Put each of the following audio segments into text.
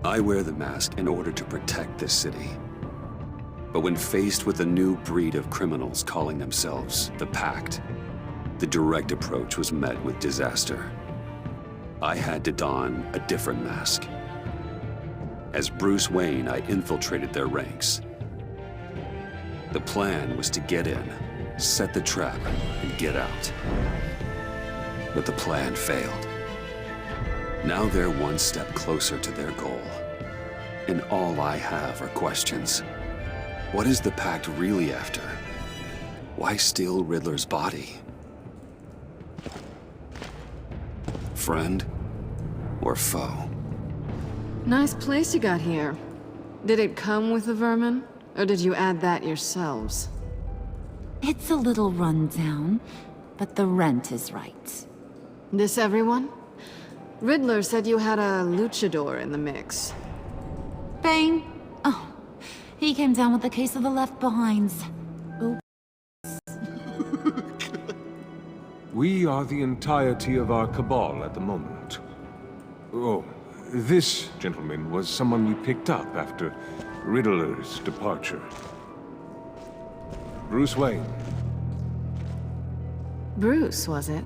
I wear the mask in order to protect this city. But when faced with a new breed of criminals calling themselves the Pact, the direct approach was met with disaster. I had to don a different mask. As Bruce Wayne, I infiltrated their ranks. The plan was to get in, set the trap, and get out. But the plan failed. Now they're one step closer to their goal. And all I have are questions. What is the Pact really after? Why steal Riddler's body? Friend or foe? Nice place you got here. Did it come with the vermin? Or did you add that yourselves? It's a little run down, but the rent is right. This everyone? Riddler said you had a luchador in the mix. Bane? Oh, he came down with a case of the left behinds. Oops. We are the entirety of our cabal at the moment. Oh, this gentleman was someone we picked up after Riddler's departure. Bruce Wayne. Bruce, was it?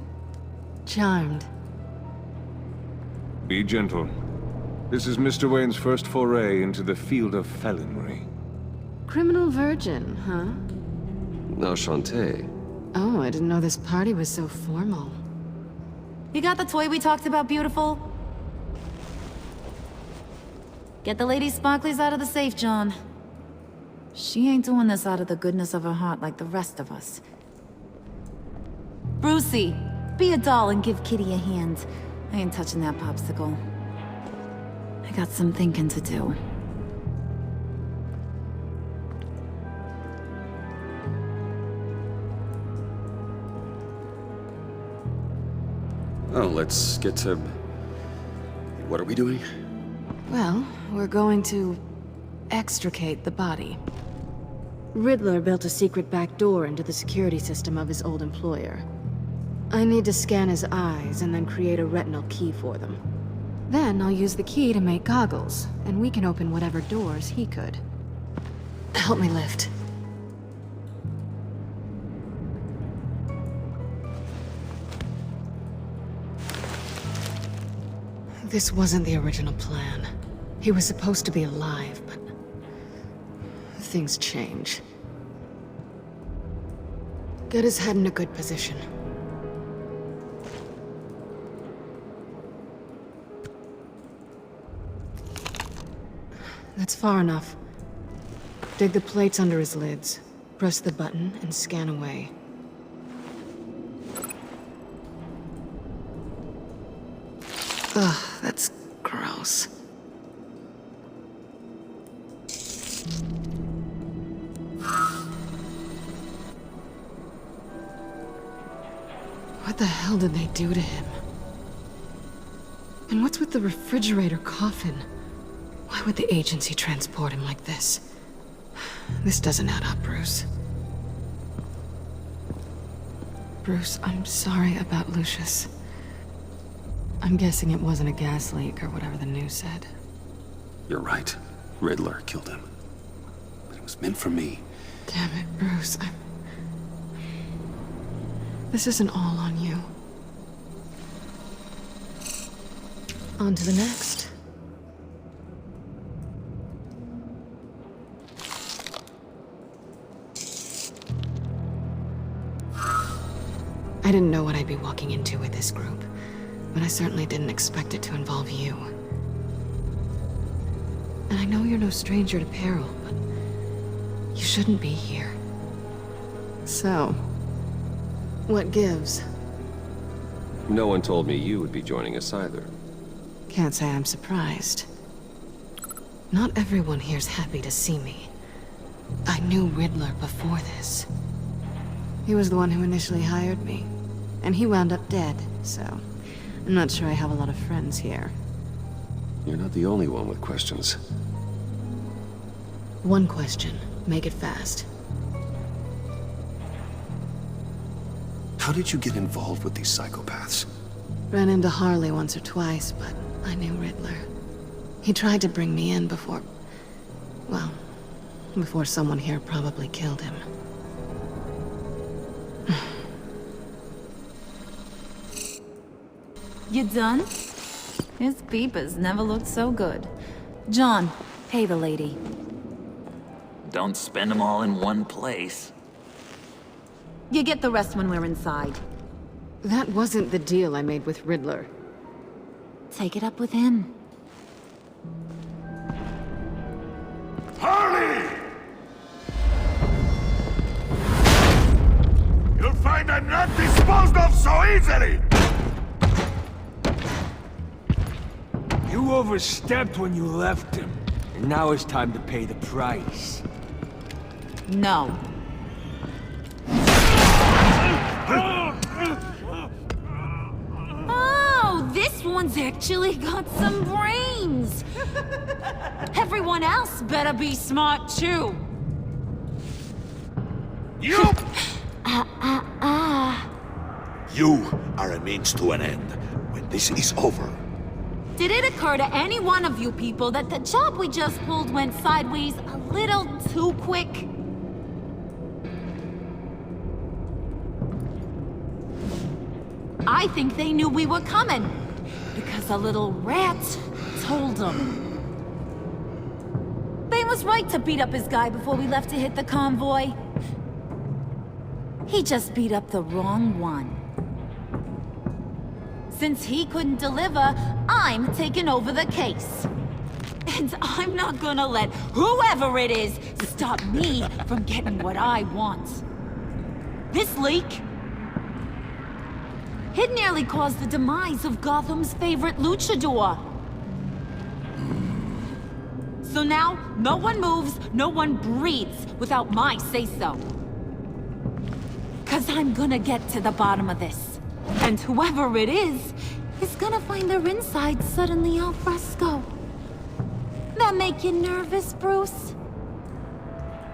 Charmed. Be gentle. This is Mr. Wayne's first foray into the field of felonry. Criminal virgin, huh? Enchanté. Oh, I didn't know this party was so formal. You got the toy we talked about, beautiful? Get the lady sparklies out of the safe, John. She ain't doing this out of the goodness of her heart like the rest of us. Brucey, be a doll and give Kitty a hand. I ain't touching that popsicle. I got some thinking to do. Oh, let's get to... What are we doing? Well, we're going to extricate the body. Riddler built a secret back door into the security system of his old employer. I need to scan his eyes and then create a retinal key for them. Then I'll use the key to make goggles, and we can open whatever doors he could. Help me lift. This wasn't the original plan. He was supposed to be alive, but things change. Get his head in a good position. That's far enough. Dig the plates under his lids, press the button, and scan away. Ugh, that's gross. What the hell did they do to him? And what's with the refrigerator coffin? Why would the agency transport him like this? This doesn't add up, Bruce. Bruce, I'm sorry about Lucius. I'm guessing it wasn't a gas leak or whatever the news said. You're right. Riddler killed him. But it was meant for me. Damn it, Bruce. This isn't all on you. On to the next. I didn't know what I'd be walking into with this group, but I certainly didn't expect it to involve you. And I know you're no stranger to peril, but you shouldn't be here. So, what gives? No one told me you would be joining us either. Can't say I'm surprised. Not everyone here's happy to see me. I knew Riddler before this. He was the one who initially hired me, and he wound up dead, so I'm not sure I have a lot of friends here. You're not the only one with questions. One question. Make it fast. How did you get involved with these psychopaths? Ran into Harley once or twice, but I knew Riddler. He tried to bring me in before... well, before someone here probably killed him. You done? His peepers never looked so good. John, pay the lady. Don't spend them all in one place. You get the rest when we're inside. That wasn't the deal I made with Riddler. Take it up with him. Harley! You'll find I'm not disposed of so easily! You overstepped when you left him, and now it's time to pay the price. No. Oh, this one's actually got some brains! Everyone else better be smart too! You! You are a means to an end. When this is over, Did it occur to any one of you people that the job we just pulled went sideways a little too quick? I think they knew we were coming, because a little rat told them. They was right to beat up his guy before we left to hit the convoy. He just beat up the wrong one. Since he couldn't deliver, I'm taking over the case. And I'm not gonna let whoever it is stop me from getting what I want. This leak, it nearly caused the demise of Gotham's favorite luchador. So now, no one moves, no one breathes without my say-so. 'Cause I'm gonna get to the bottom of this. And whoever it is gonna find their insides suddenly al fresco. That make you nervous, Bruce?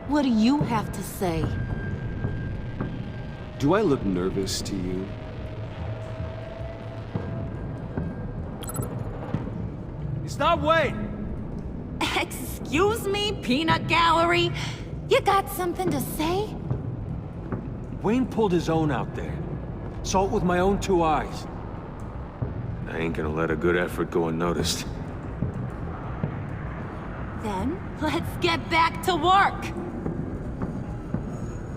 What do you have to say? Do I look nervous to you? Stop waiting! Excuse me, peanut gallery? You got something to say? Wayne pulled his own out there. Saw it with my own two eyes. I ain't gonna let a good effort go unnoticed. Then, let's get back to work.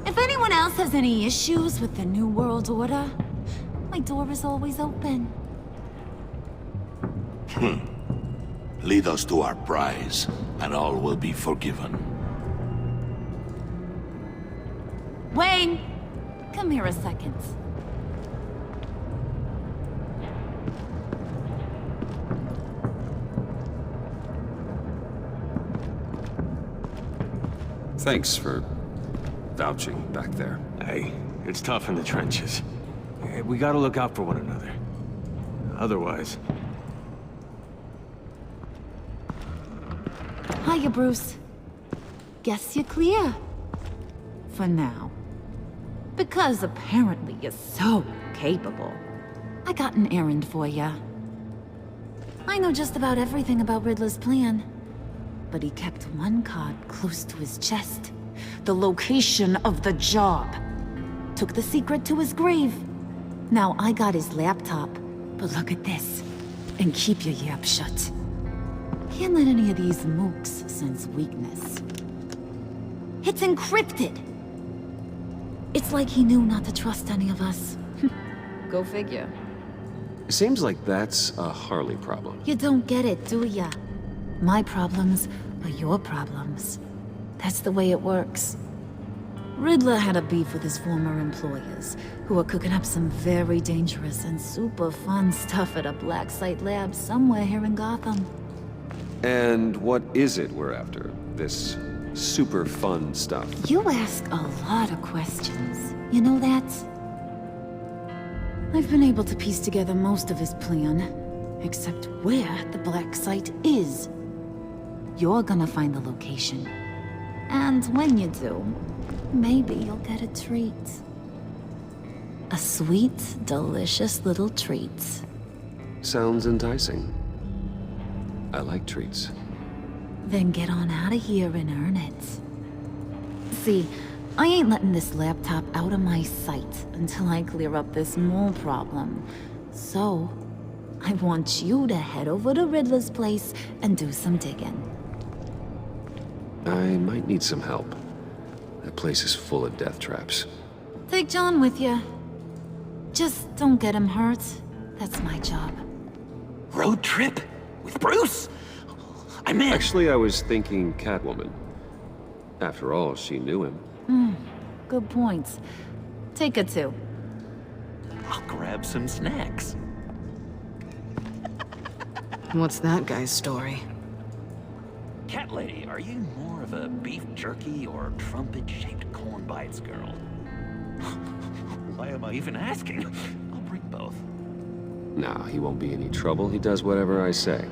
If anyone else has any issues with the New World Order, my door is always open. lead us to our prize, and all will be forgiven. Wayne, come here a second. Thanks for vouching back there. Hey, it's tough in the trenches. We gotta look out for one another. Otherwise... Hiya, Bruce. Guess you're clear. For now. Because apparently you're so capable. I got an errand for ya. I know just about everything about Riddler's plan. But he kept one card close to his chest. The location of the job. Took the secret to his grave. Now I got his laptop. But look at this. And keep your yap shut. Can't let any of these mooks sense weakness. It's encrypted! It's like he knew not to trust any of us. Go figure. Seems like that's a Harley problem. You don't get it, do ya? My problems are your problems. That's the way it works. Riddler had a beef with his former employers, who were cooking up some very dangerous and super fun stuff at a black site lab somewhere here in Gotham. And what is it we're after? This super fun stuff? You ask a lot of questions. You know that? I've been able to piece together most of his plan, except where the black site is. You're gonna find the location. And when you do, maybe you'll get a treat. A sweet, delicious little treat. Sounds enticing. I like treats. Then get on out of here and earn it. See, I ain't letting this laptop out of my sight until I clear up this mole problem. So, I want you to head over to Riddler's place and do some digging. I might need some help. That place is full of death traps. Take John with you. Just don't get him hurt. That's my job. Road trip? With Bruce? I'm in. Actually, I was thinking Catwoman. After all, she knew him. Good points. Take her too. I'll grab some snacks. What's that guy's story? Cat lady, are you more of a beef jerky or trumpet-shaped corn bites girl? Why am I even asking? I'll bring both. Nah, he won't be any trouble. He does whatever I say.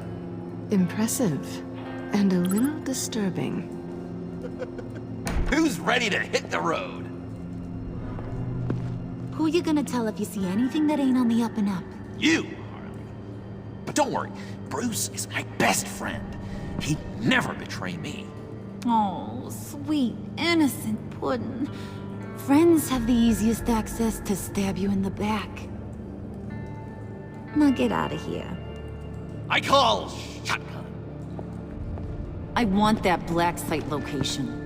Impressive. And a little disturbing. Who's ready to hit the road? Who you gonna tell if you see anything that ain't on the up and up? You, Harley. But don't worry, Bruce is my best friend. He'd never betray me. Oh, sweet, innocent Puddin'. Friends have the easiest access to stab you in the back. Now get out of here. I call shotgun. I want that black site location.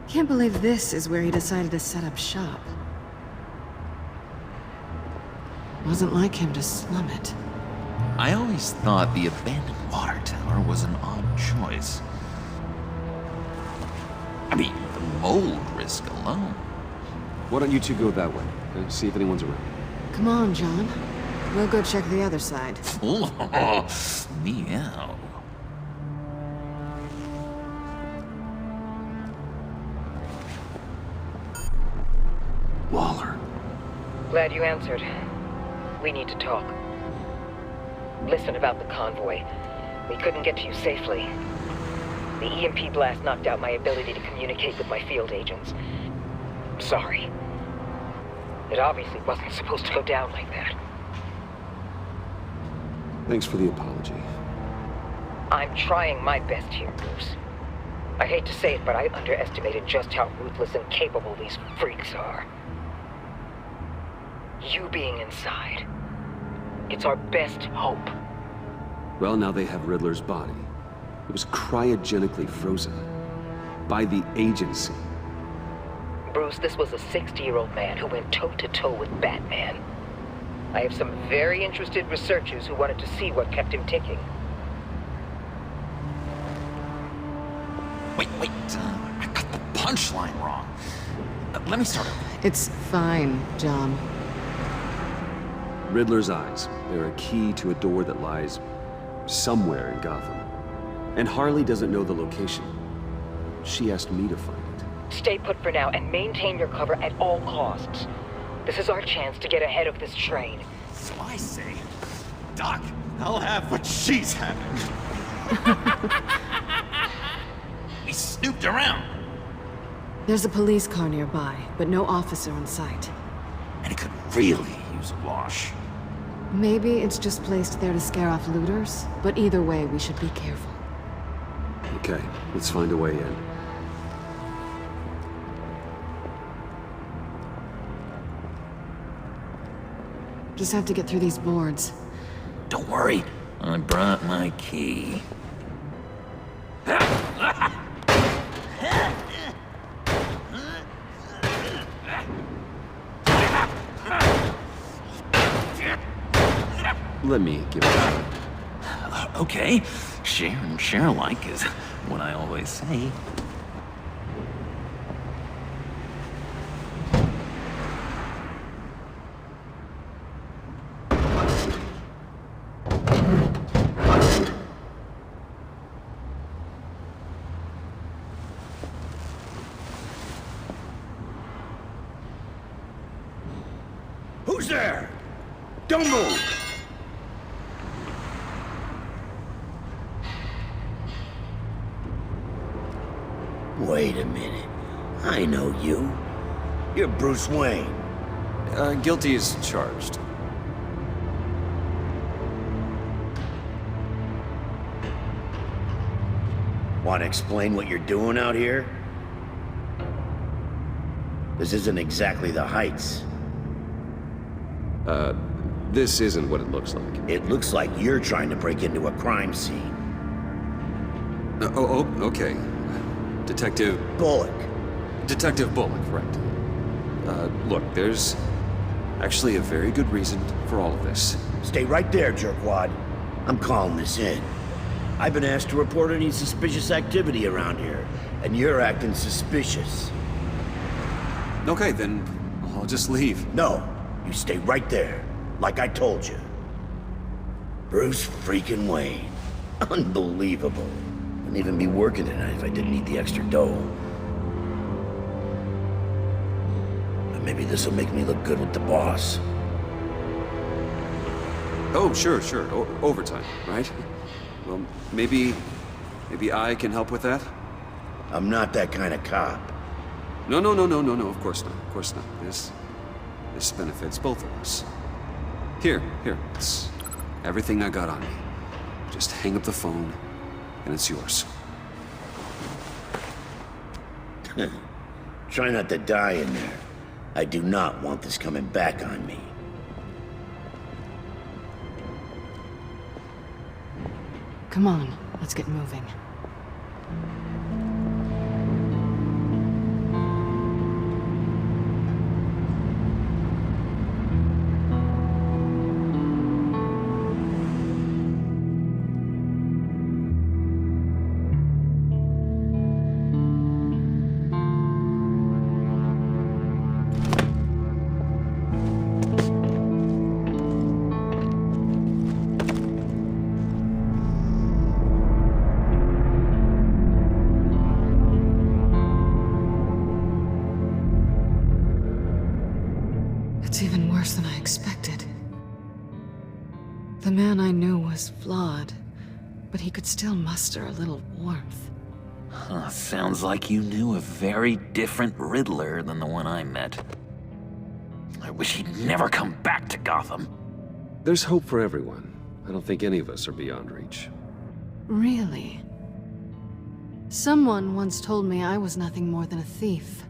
Can't believe this is where he decided to set up shop. Wasn't like him to slum it. I always thought the abandoned water tower was an odd choice. I mean, the mold risk alone. Why don't you two go that way? Okay? See if anyone's around. Come on, John. We'll go check the other side. Meow. Waller. Glad you answered. We need to talk. Listen about the convoy. We couldn't get to you safely. The EMP blast knocked out my ability to communicate with my field agents. I'm sorry. It obviously wasn't supposed to go down like that. Thanks for the apology. I'm trying my best here, Bruce. I hate to say it, but I underestimated just how ruthless and capable these freaks are. You being inside, it's our best hope. Well, now they have Riddler's body. It was cryogenically frozen. By the agency. Bruce, this was a 60-year-old man who went toe-to-toe with Batman. I have some very interested researchers who wanted to see what kept him ticking. Wait, I got the punchline wrong. Let me start over. It's fine, John. Riddler's eyes. They're a key to a door that lies somewhere in Gotham. And Harley doesn't know the location. She asked me to find it. Stay put for now and maintain your cover at all costs. This is our chance to get ahead of this train. So I say, Doc, I'll have what she's having. We snooped around. There's a police car nearby, but no officer in sight. And it could really use a wash. Maybe it's just placed there to scare off looters, but either way, we should be careful. Okay, let's find a way in. Just have to get through these boards. Don't worry, I brought my key. Let me give it a try. Okay, share and share alike is what I always say. Who's there? Don't move! Wait a minute. I know you. You're Bruce Wayne. Guilty as charged. Want to explain what you're doing out here? This isn't exactly the Heights. This isn't what it looks like. It looks like you're trying to break into a crime scene. Okay. Detective Bullock. Bullock, right. Look, there's actually a very good reason for all of this. Stay right there, jerkwad. I'm calling this in. I've been asked to report any suspicious activity around here, and you're acting suspicious. Okay, then I'll just leave. No, you stay right there, like I told you. Bruce freaking Wayne. Unbelievable. Wouldn't even be working tonight if I didn't need the extra dough. But maybe this'll make me look good with the boss. Oh, sure. Overtime, right? Well, maybe I can help with that? I'm not that kind of cop. No, of course not. This benefits both of us. Here, it's everything I got on me. Just hang up the phone, and it's yours. Try not to die in there. I do not want this coming back on me. Come on, let's get moving. It's even worse than I expected. The man I knew was flawed, but he could still muster a little warmth. Huh, sounds like you knew a very different Riddler than the one I met. I wish he'd never come back to Gotham. There's hope for everyone. I don't think any of us are beyond reach. Really? Someone once told me I was nothing more than a thief.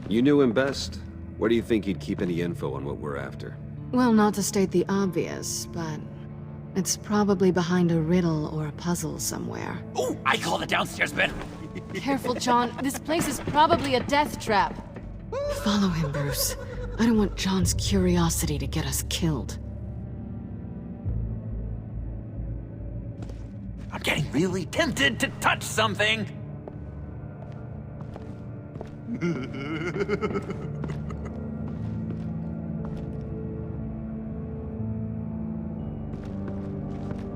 You knew him best. Where do you think he'd keep any info on what we're after? Well, not to state the obvious, but it's probably behind a riddle or a puzzle somewhere. Ooh, I call the downstairs bed. Careful, John. This place is probably a death trap. Follow him, Bruce. I don't want John's curiosity to get us killed. I'm getting really tempted to touch something.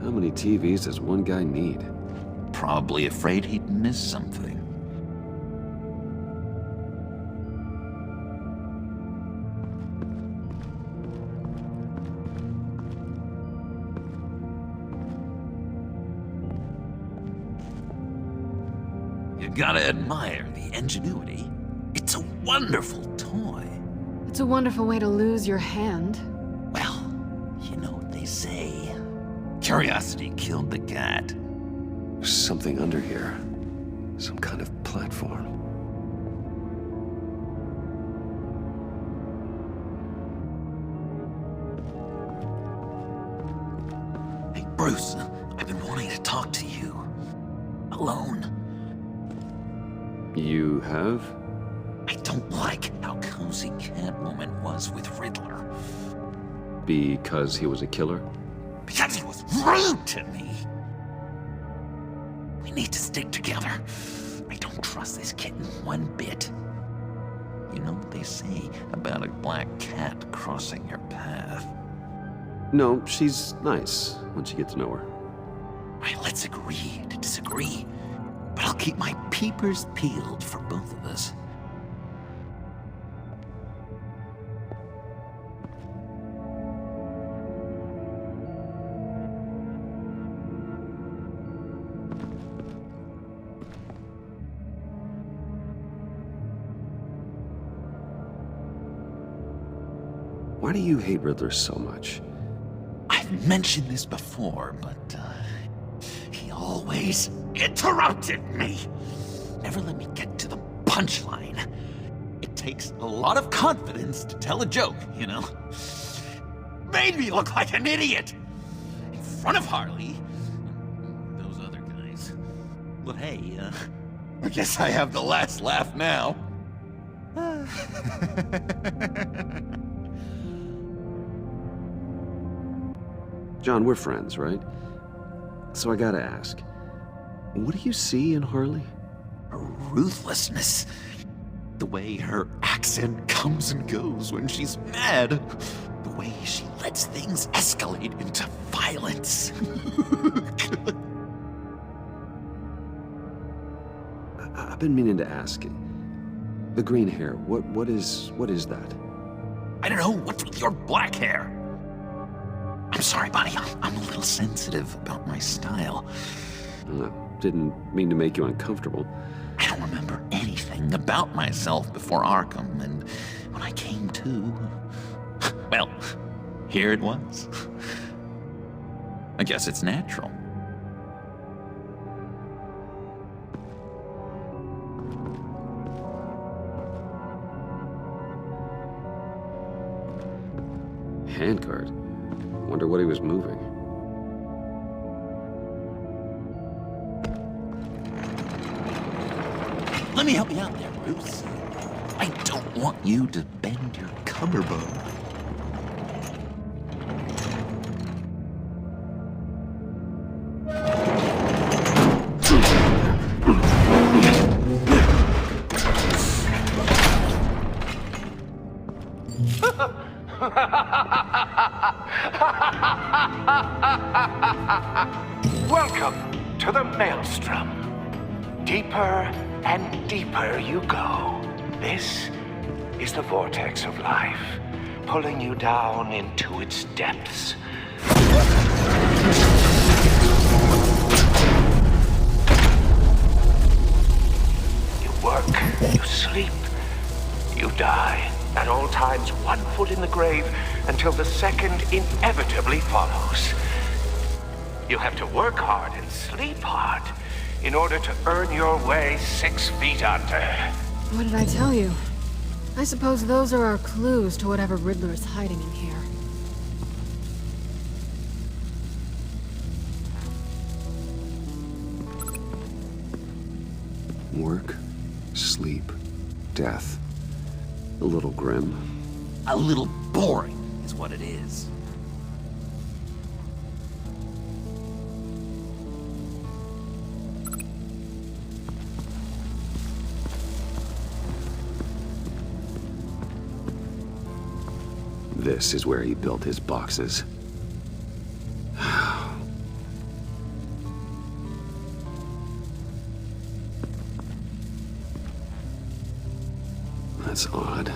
How many TVs does one guy need? Probably afraid he'd miss something. You gotta admire the ingenuity. It's a wonderful toy. It's a wonderful way to lose your hand. Well, you know what they say. Curiosity killed the cat. There's something under here. Some kind of platform. Hey, Bruce, I've been wanting to talk to you. Alone. You have? I don't like how cozy Catwoman was with Riddler. Because he was a killer? Because he was rude to me. We need to stick together. I don't trust this kitten one bit. You know what they say about a black cat crossing your path? No, she's nice once you get to know her. All right, let's agree to disagree. but I'll keep my peepers peeled for both of us. Why do you hate Riddler so much? I've mentioned this before, but he always interrupted me. Never let me get to the punchline. It takes a lot of confidence to tell a joke, you know? Made me look like an idiot in front of Harley and those other guys. But hey, I guess I have the last laugh now. John, we're friends, right? So I gotta ask, what do you see in Harley? Her ruthlessness. The way her accent comes and goes when she's mad. The way she lets things escalate into violence. I've been meaning to ask. The green hair, what is that? I don't know, what's with your black hair? I'm sorry, buddy, I'm a little sensitive about my style. Didn't mean to make you uncomfortable. I don't remember anything about myself before Arkham, and when I came to, well, here it was. I guess it's natural. Handcart. Wonder what he was moving. Let me help you out there, Bruce. I don't want you to bend your cummerbund. Welcome to the Maelstrom. Deeper and deeper you go. This is the vortex of life, pulling you down into its depths. You work, you sleep, you die. At all times, one foot in the grave until the second inevitably follows. You have to work hard and sleep hard in order to earn your way 6 feet under. What did I tell you? I suppose those are our clues to whatever Riddler is hiding in here. Work, sleep, death. A little grim. A little boring is what it is. This is where he built his boxes. That's odd.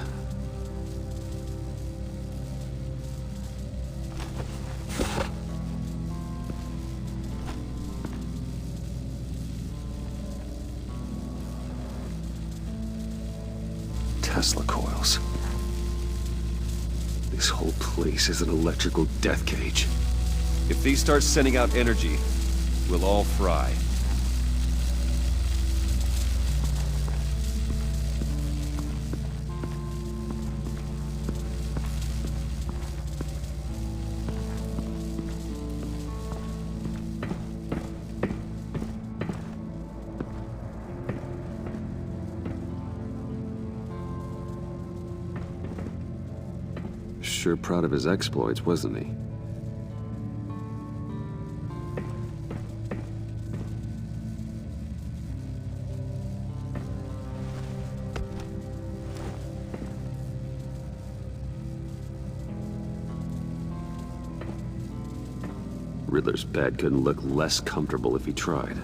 Tesla coils. This whole place is an electrical death cage. If these start sending out energy, we'll all fry. Sure proud of his exploits, wasn't he? Riddler's bed couldn't look less comfortable if he tried.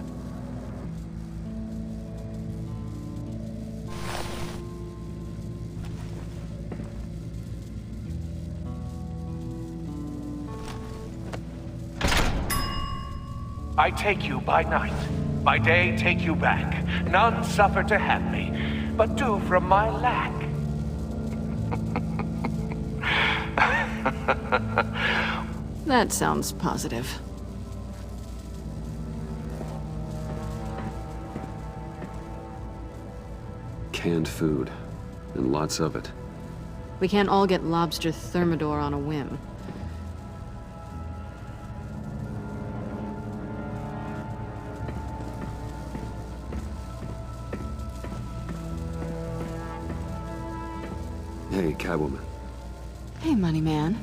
I take you by night. By day, take you back. None suffer to have me, but do from my lack. That sounds positive. Canned food, and lots of it. We can't all get lobster thermidor on a whim. Hey, Catwoman. Hey, money man.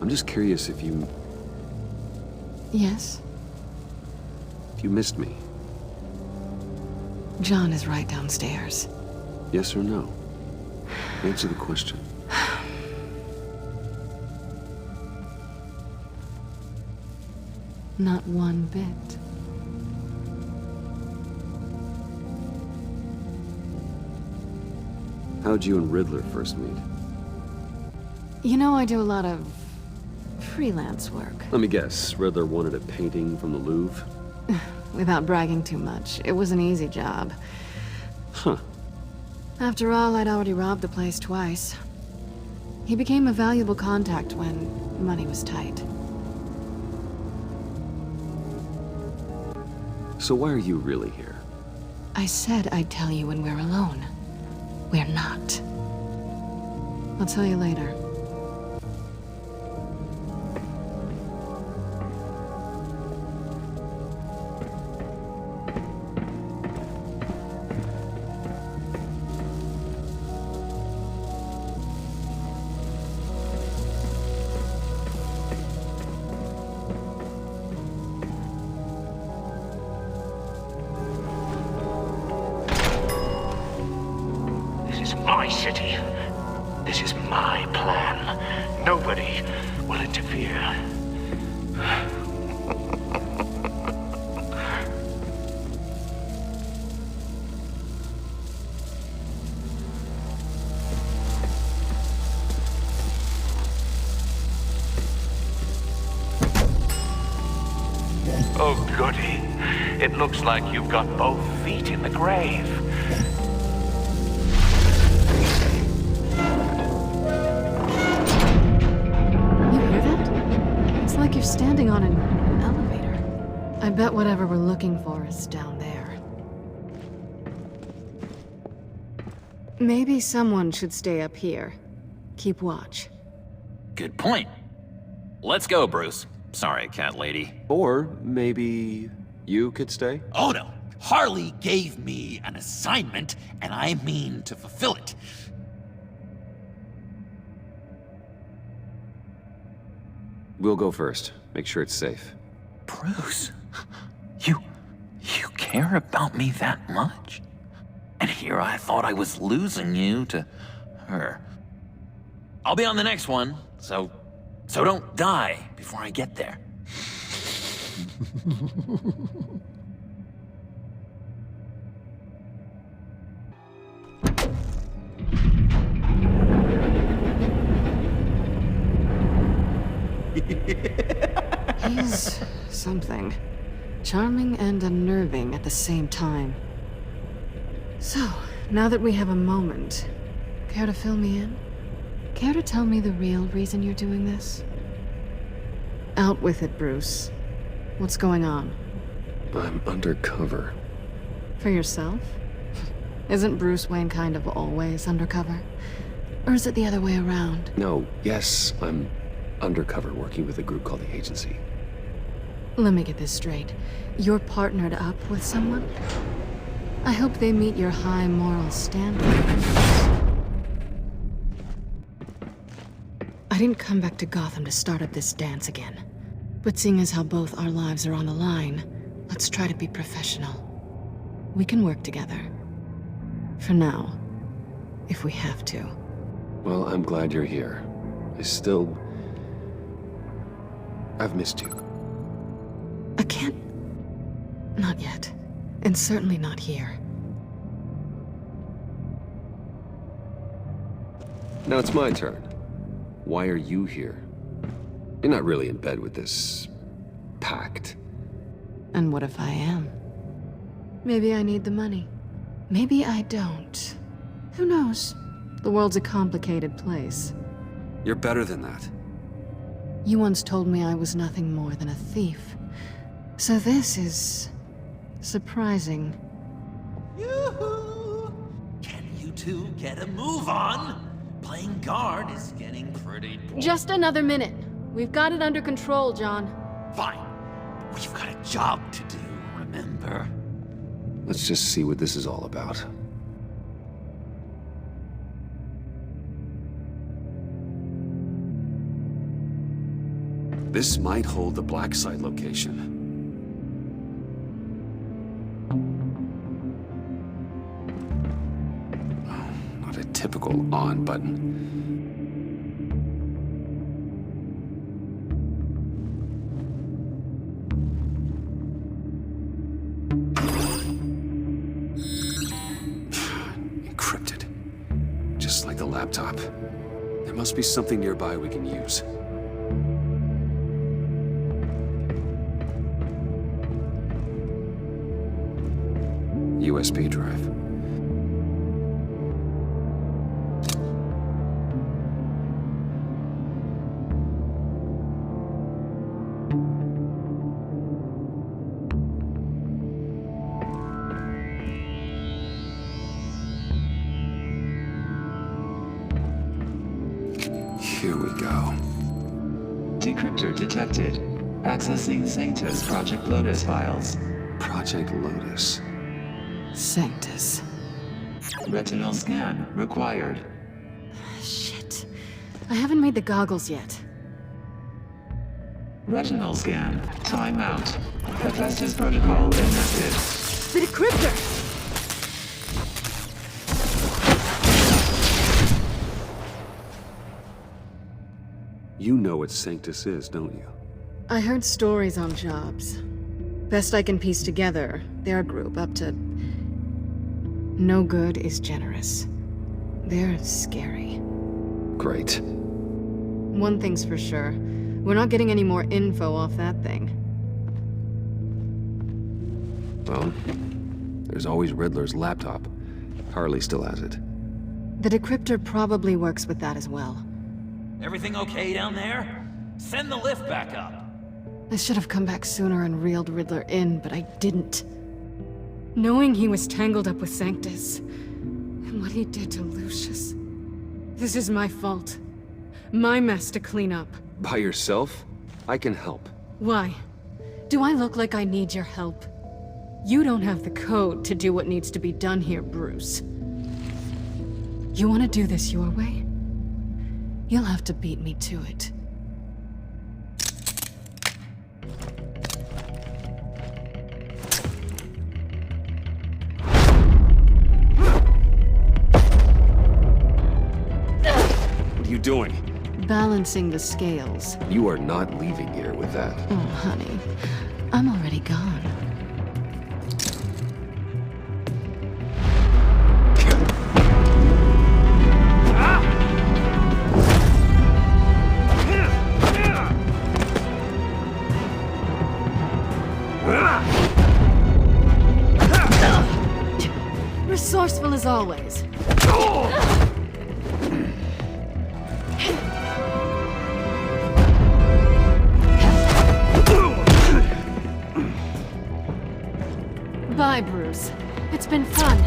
I'm just curious if you Yes? missed me. John is right downstairs. Yes or no? Answer the question. Not one bit. How'd you and Riddler first meet? You know, I do a lot of freelance work. Let me guess, Riddler wanted a painting from the Louvre? Without bragging too much, it was an easy job. Huh. After all, I'd already robbed the place twice. He became a valuable contact when money was tight. So why are you really here? I said I'd tell you when we're alone. We're not. I'll tell you later. My city. This is my plan. Nobody will interfere. Oh, goody. It looks like you've got both feet in the grave. You're standing on an elevator. I bet whatever we're looking for is down there. Maybe someone should stay up here. Keep watch. Good point. Let's go, Bruce. Sorry, cat lady. Or maybe you could stay? Oh no. Harley gave me an assignment, and I mean to fulfill it. We'll go first. Make sure it's safe. Bruce, you care about me that much? And here I thought I was losing you to her. I'll be on the next one, so don't die before I get there. He's something. Charming and unnerving at the same time. So, now that we have a moment, care to fill me in? Care to tell me the real reason you're doing this? Out with it, Bruce. What's going on? I'm undercover. For yourself? Isn't Bruce Wayne kind of always undercover? Or is it the other way around? No, yes, I'm undercover working with a group called the Agency. Let me get this straight. You're partnered up with someone? I hope they meet your high moral standards. I didn't come back to Gotham to start up this dance again. But seeing as how both our lives are on the line, let's try to be professional. We can work together. For now. If we have to. Well, I'm glad you're here. I've missed you. I can't... Not yet. And certainly not here. Now it's my turn. Why are you here? You're not really in bed with this... pact. And what if I am? Maybe I need the money. Maybe I don't. Who knows? The world's a complicated place. You're better than that. You once told me I was nothing more than a thief. So this is... surprising. Yoo-hoo! Can you two get a move on? Playing guard is getting pretty boring. Just another minute. We've got it under control, John. Fine. We've got a job to do, remember? Let's just see what this is all about. This might hold the black site location. Oh, not a typical on button. Encrypted. Just like the laptop. There must be something nearby we can use. USB drive. Here we go. Decryptor detected. Accessing Sanctus Project Lotus files. Project Lotus. Sanctus. Retinal scan required. Shit. I haven't made the goggles yet. Retinal scan. Timeout. Hephaestus protocol enacted. The decryptor! You know what Sanctus is, don't you? I heard stories on jobs. Best I can piece together, their group up to... no good is generous. They're scary. Great. One thing's for sure. We're not getting any more info off that thing. Well, there's always Riddler's laptop. Harley still has it. The decryptor probably works with that as well. Everything okay down there? Send the lift back up. I should have come back sooner and reeled Riddler in, but I didn't. Knowing he was tangled up with Sanctus, and what he did to Lucius. This is my fault. My mess to clean up. By yourself? I can help. Why? Do I look like I need your help? You don't have the code to do what needs to be done here, Bruce. You want to do this your way? You'll have to beat me to it. What are you doing? Balancing the scales. You are not leaving here with that. Oh, honey. I'm already gone. Resourceful as always. Bye, Bruce. It's been fun.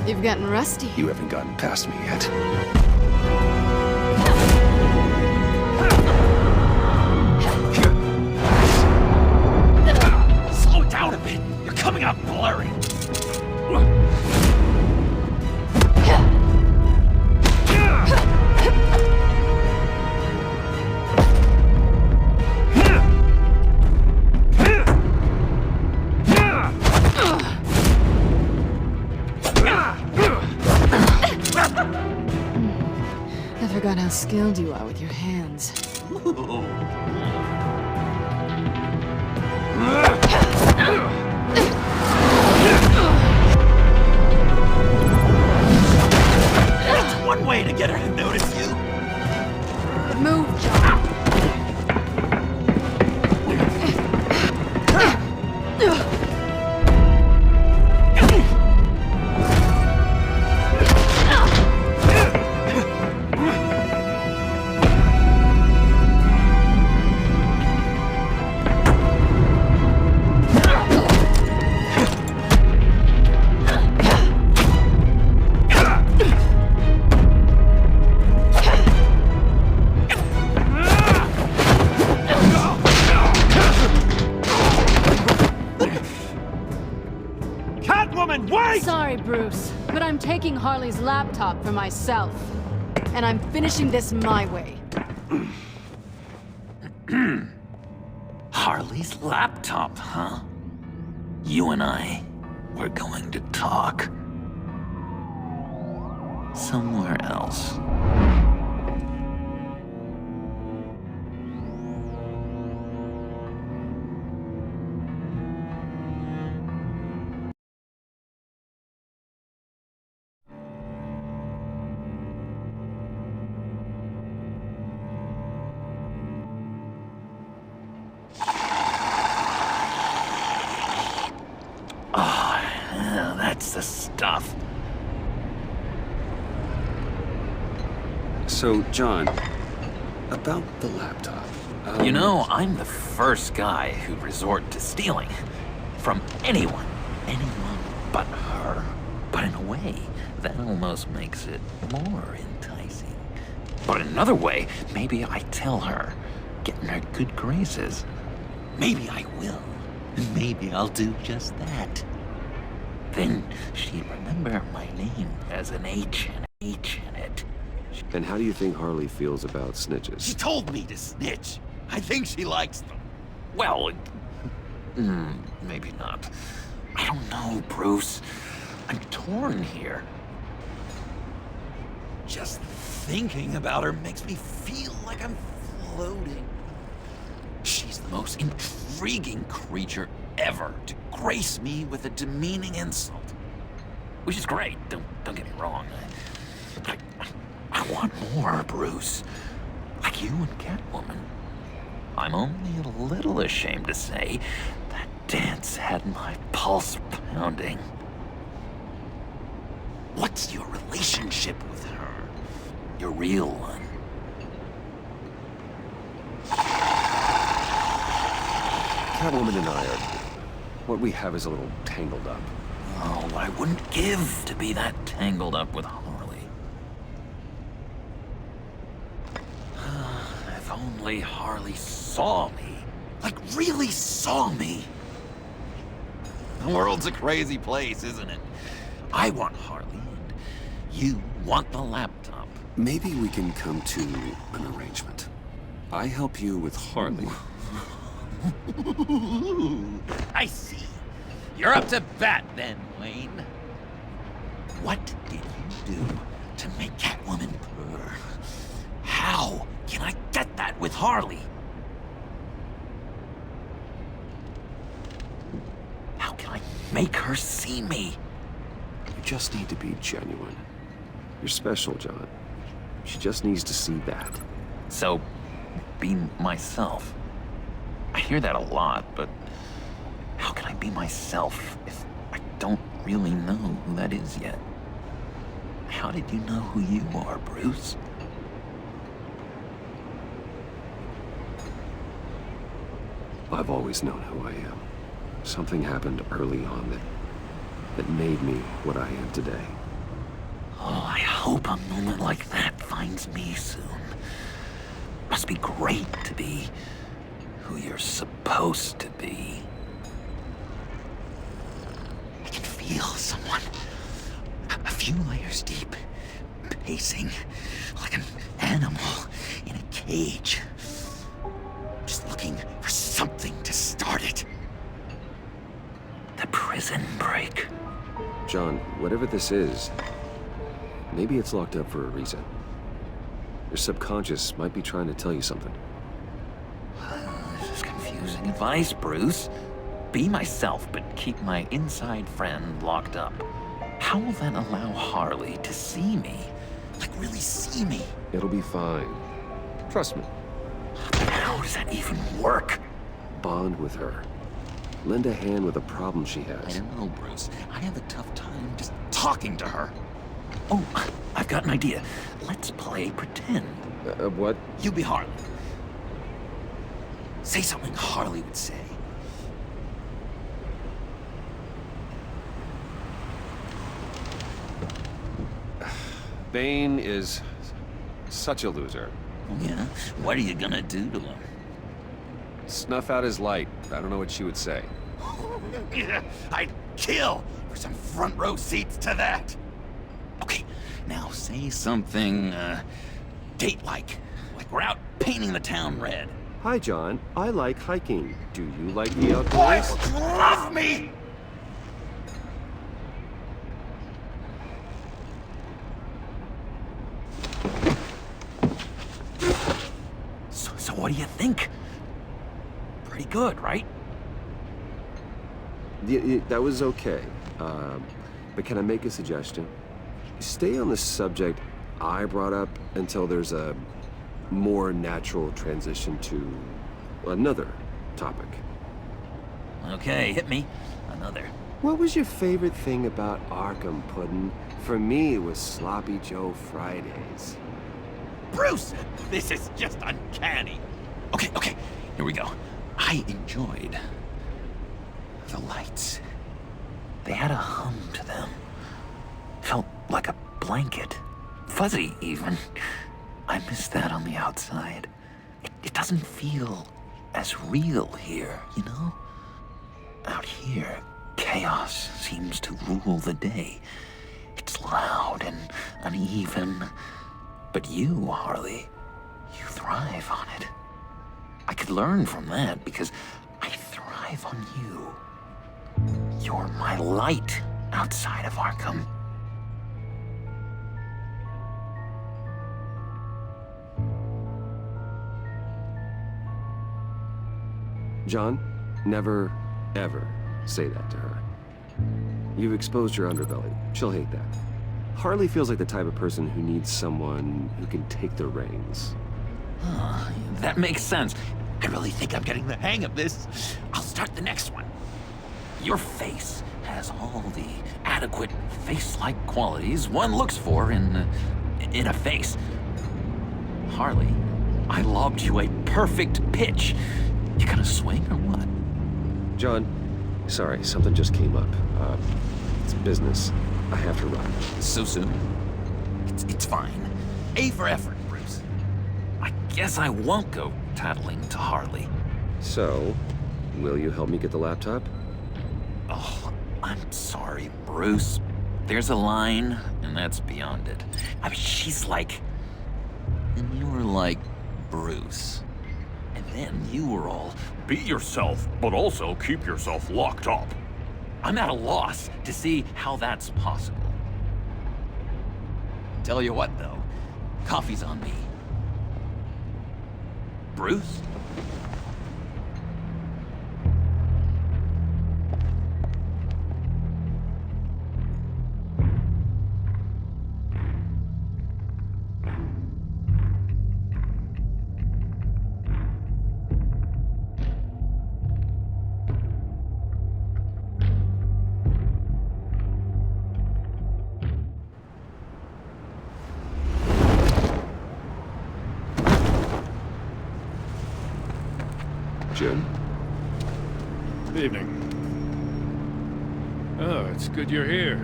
You've gotten rusty. You haven't gotten past me yet. Slow down a bit. You're coming out blurry. I forgot how skilled you are with your hands. That's one way to get her to notice you. Move, John. Sorry, Bruce, but I'm taking Harley's laptop for myself. And I'm finishing this my way. Harley's laptop, huh? You and I, we're going to talk. Somewhere else. That's the stuff. So, John, about the laptop. You know, I'm the first guy who'd resort to stealing. From anyone. Anyone but her. But in a way, that almost makes it more enticing. But in another way, maybe I tell her, get in her good graces. Maybe I will. Maybe I'll do just that. Then she'd remember my name as an H and H in it. And how do you think Harley feels about snitches? She told me to snitch. I think she likes them. Well, maybe not. I don't know, Bruce. I'm torn here. Just thinking about her makes me feel like I'm floating. She's the most intriguing creature ever to grace me with a demeaning insult. Which is great, don't get me wrong. I want more, Bruce. Like you and Catwoman. I'm only a little ashamed to say that dance had my pulse pounding. What's your relationship with her? Your real one? Catwoman and I are... what we have is a little tangled up. Oh, I wouldn't give to be that tangled up with Harley. If only Harley saw me. Like, really saw me. The world's a crazy place, isn't it? I want Harley, and you want the laptop. Maybe we can come to an arrangement. I help you with Harley. I see. You're up to bat then, Wayne. What did you do to make Catwoman purr? How can I get that with Harley? How can I make her see me? You just need to be genuine. You're special, John. She just needs to see that. So, be myself. I hear that a lot, but how can I be myself if I don't really know who that is yet? How did you know who you are, Bruce? I've always known who I am. Something happened early on that made me what I am today. Oh, I hope a moment like that finds me soon. Must be great to be who you're supposed to be. I can feel someone a few layers deep, pacing like an animal in a cage. Just looking for something to start it. The prison break. John, whatever this is, maybe it's locked up for a reason. Your subconscious might be trying to tell you something. This is confusing advice, Bruce. Be myself, but keep my inside friend locked up. How will that allow Harley to see me? Like, really see me? It'll be fine. Trust me. But how does that even work? Bond with her. Lend a hand with a problem she has. I don't know, Bruce. I have a tough time just talking to her. Oh, I've got an idea. Let's play pretend. What? You be Harley. Say something Harley would say. Bane is such a loser. Yeah? What are you gonna do to him? Snuff out his light. I don't know what she would say. I'd kill for some front row seats to that. Okay, now say something, date-like. Like we're out painting the town red. Hi, John. I like hiking. Do you like the outdoors? Boys, love me! So what do you think? Pretty good, right? Yeah, that was okay. But can I make a suggestion? Stay on the subject I brought up until there's a more natural transition to another topic. Okay, hit me. Another. What was your favorite thing about Arkham, Puddin'? For me, it was Sloppy Joe Fridays. Bruce, this is just uncanny. Okay, here we go. I enjoyed the lights. They had a hum to them. Felt like a blanket. Fuzzy, even. I miss that on the outside. It doesn't feel as real here, you know? Out here, chaos seems to rule the day. It's loud and uneven. But you, Harley, you thrive on it. I could learn from that because I thrive on you. You're my light outside of Arkham. John, never, ever say that to her. You've exposed your underbelly. She'll hate that. Harley feels like the type of person who needs someone who can take the reins. That makes sense. I really think I'm getting the hang of this. I'll start the next one. Your face has all the adequate face-like qualities one looks for in a face. Harley, I lobbed you a perfect pitch. You gonna swing or what? John, sorry, something just came up. It's business. I have to run. So soon? It's fine. A for effort, Bruce. I guess I won't go tattling to Harley. So, will you help me get the laptop? Oh, I'm sorry, Bruce. There's a line, and that's beyond it. I mean, she's like... And you were like Bruce. And then you were all, be yourself, but also keep yourself locked up. I'm at a loss to see how that's possible. Tell you what, though. Coffee's on me. Bruce? Jim? Good evening. Oh, it's good you're here.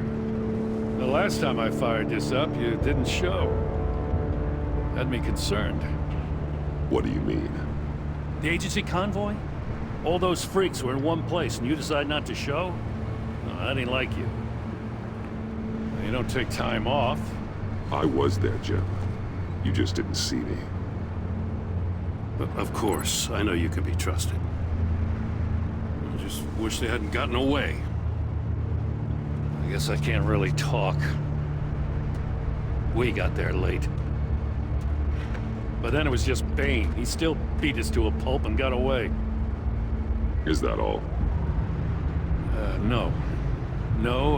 The last time I fired this up, you didn't show. Had me concerned. What do you mean? The agency convoy? All those freaks were in one place and you decide not to show? No, that ain't like you. You don't take time off. I was there, Jim. You just didn't see me. But of course, I know you can be trusted. I just wish they hadn't gotten away. I guess I can't really talk. We got there late. But then it was just Bane. He still beat us to a pulp and got away. Is that all? No. No,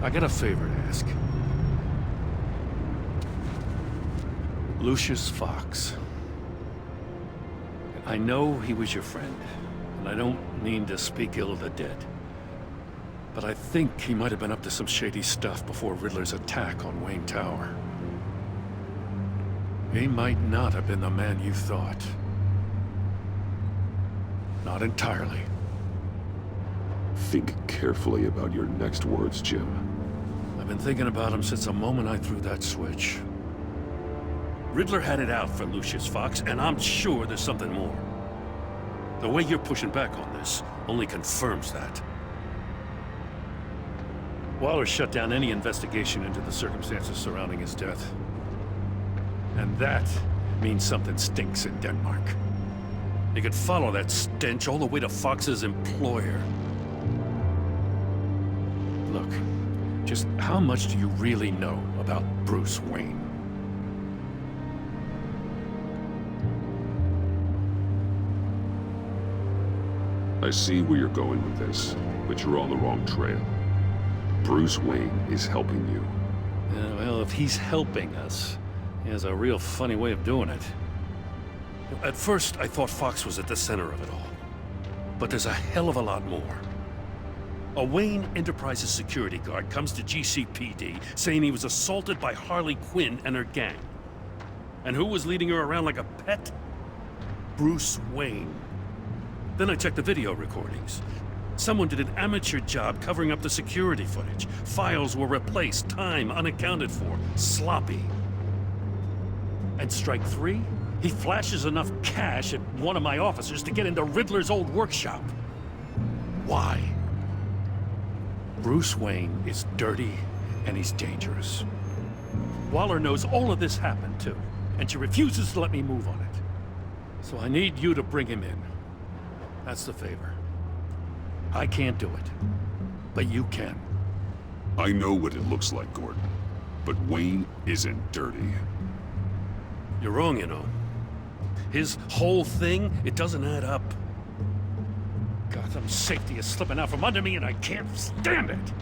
I got a favor to ask. Lucius Fox. I know he was your friend, and I don't mean to speak ill of the dead. But I think he might have been up to some shady stuff before Riddler's attack on Wayne Tower. He might not have been the man you thought. Not entirely. Think carefully about your next words, Jim. I've been thinking about him since the moment I threw that switch. Riddler had it out for Lucius Fox, and I'm sure there's something more. The way you're pushing back on this only confirms that. Waller shut down any investigation into the circumstances surrounding his death. And that means something stinks in Denmark. You could follow that stench all the way to Fox's employer. Look, just how much do you really know about Bruce Wayne? I see where you're going with this, but you're on the wrong trail. Bruce Wayne is helping you. Yeah, well, if he's helping us, he has a real funny way of doing it. At first, I thought Fox was at the center of it all. But there's a hell of a lot more. A Wayne Enterprises security guard comes to GCPD saying he was assaulted by Harley Quinn and her gang. And who was leading her around like a pet? Bruce Wayne. Then I checked the video recordings. Someone did an amateur job covering up the security footage. Files were replaced, time unaccounted for, sloppy. And strike three? He flashes enough cash at one of my officers to get into Riddler's old workshop. Why? Bruce Wayne is dirty and he's dangerous. Waller knows all of this happened too, and she refuses to let me move on it. So I need you to bring him in. That's the favor. I can't do it, but you can. I know what it looks like, Gordon, but Wayne isn't dirty. You're wrong, you know. His whole thing, it doesn't add up. Gotham's safety is slipping out from under me and I can't stand it!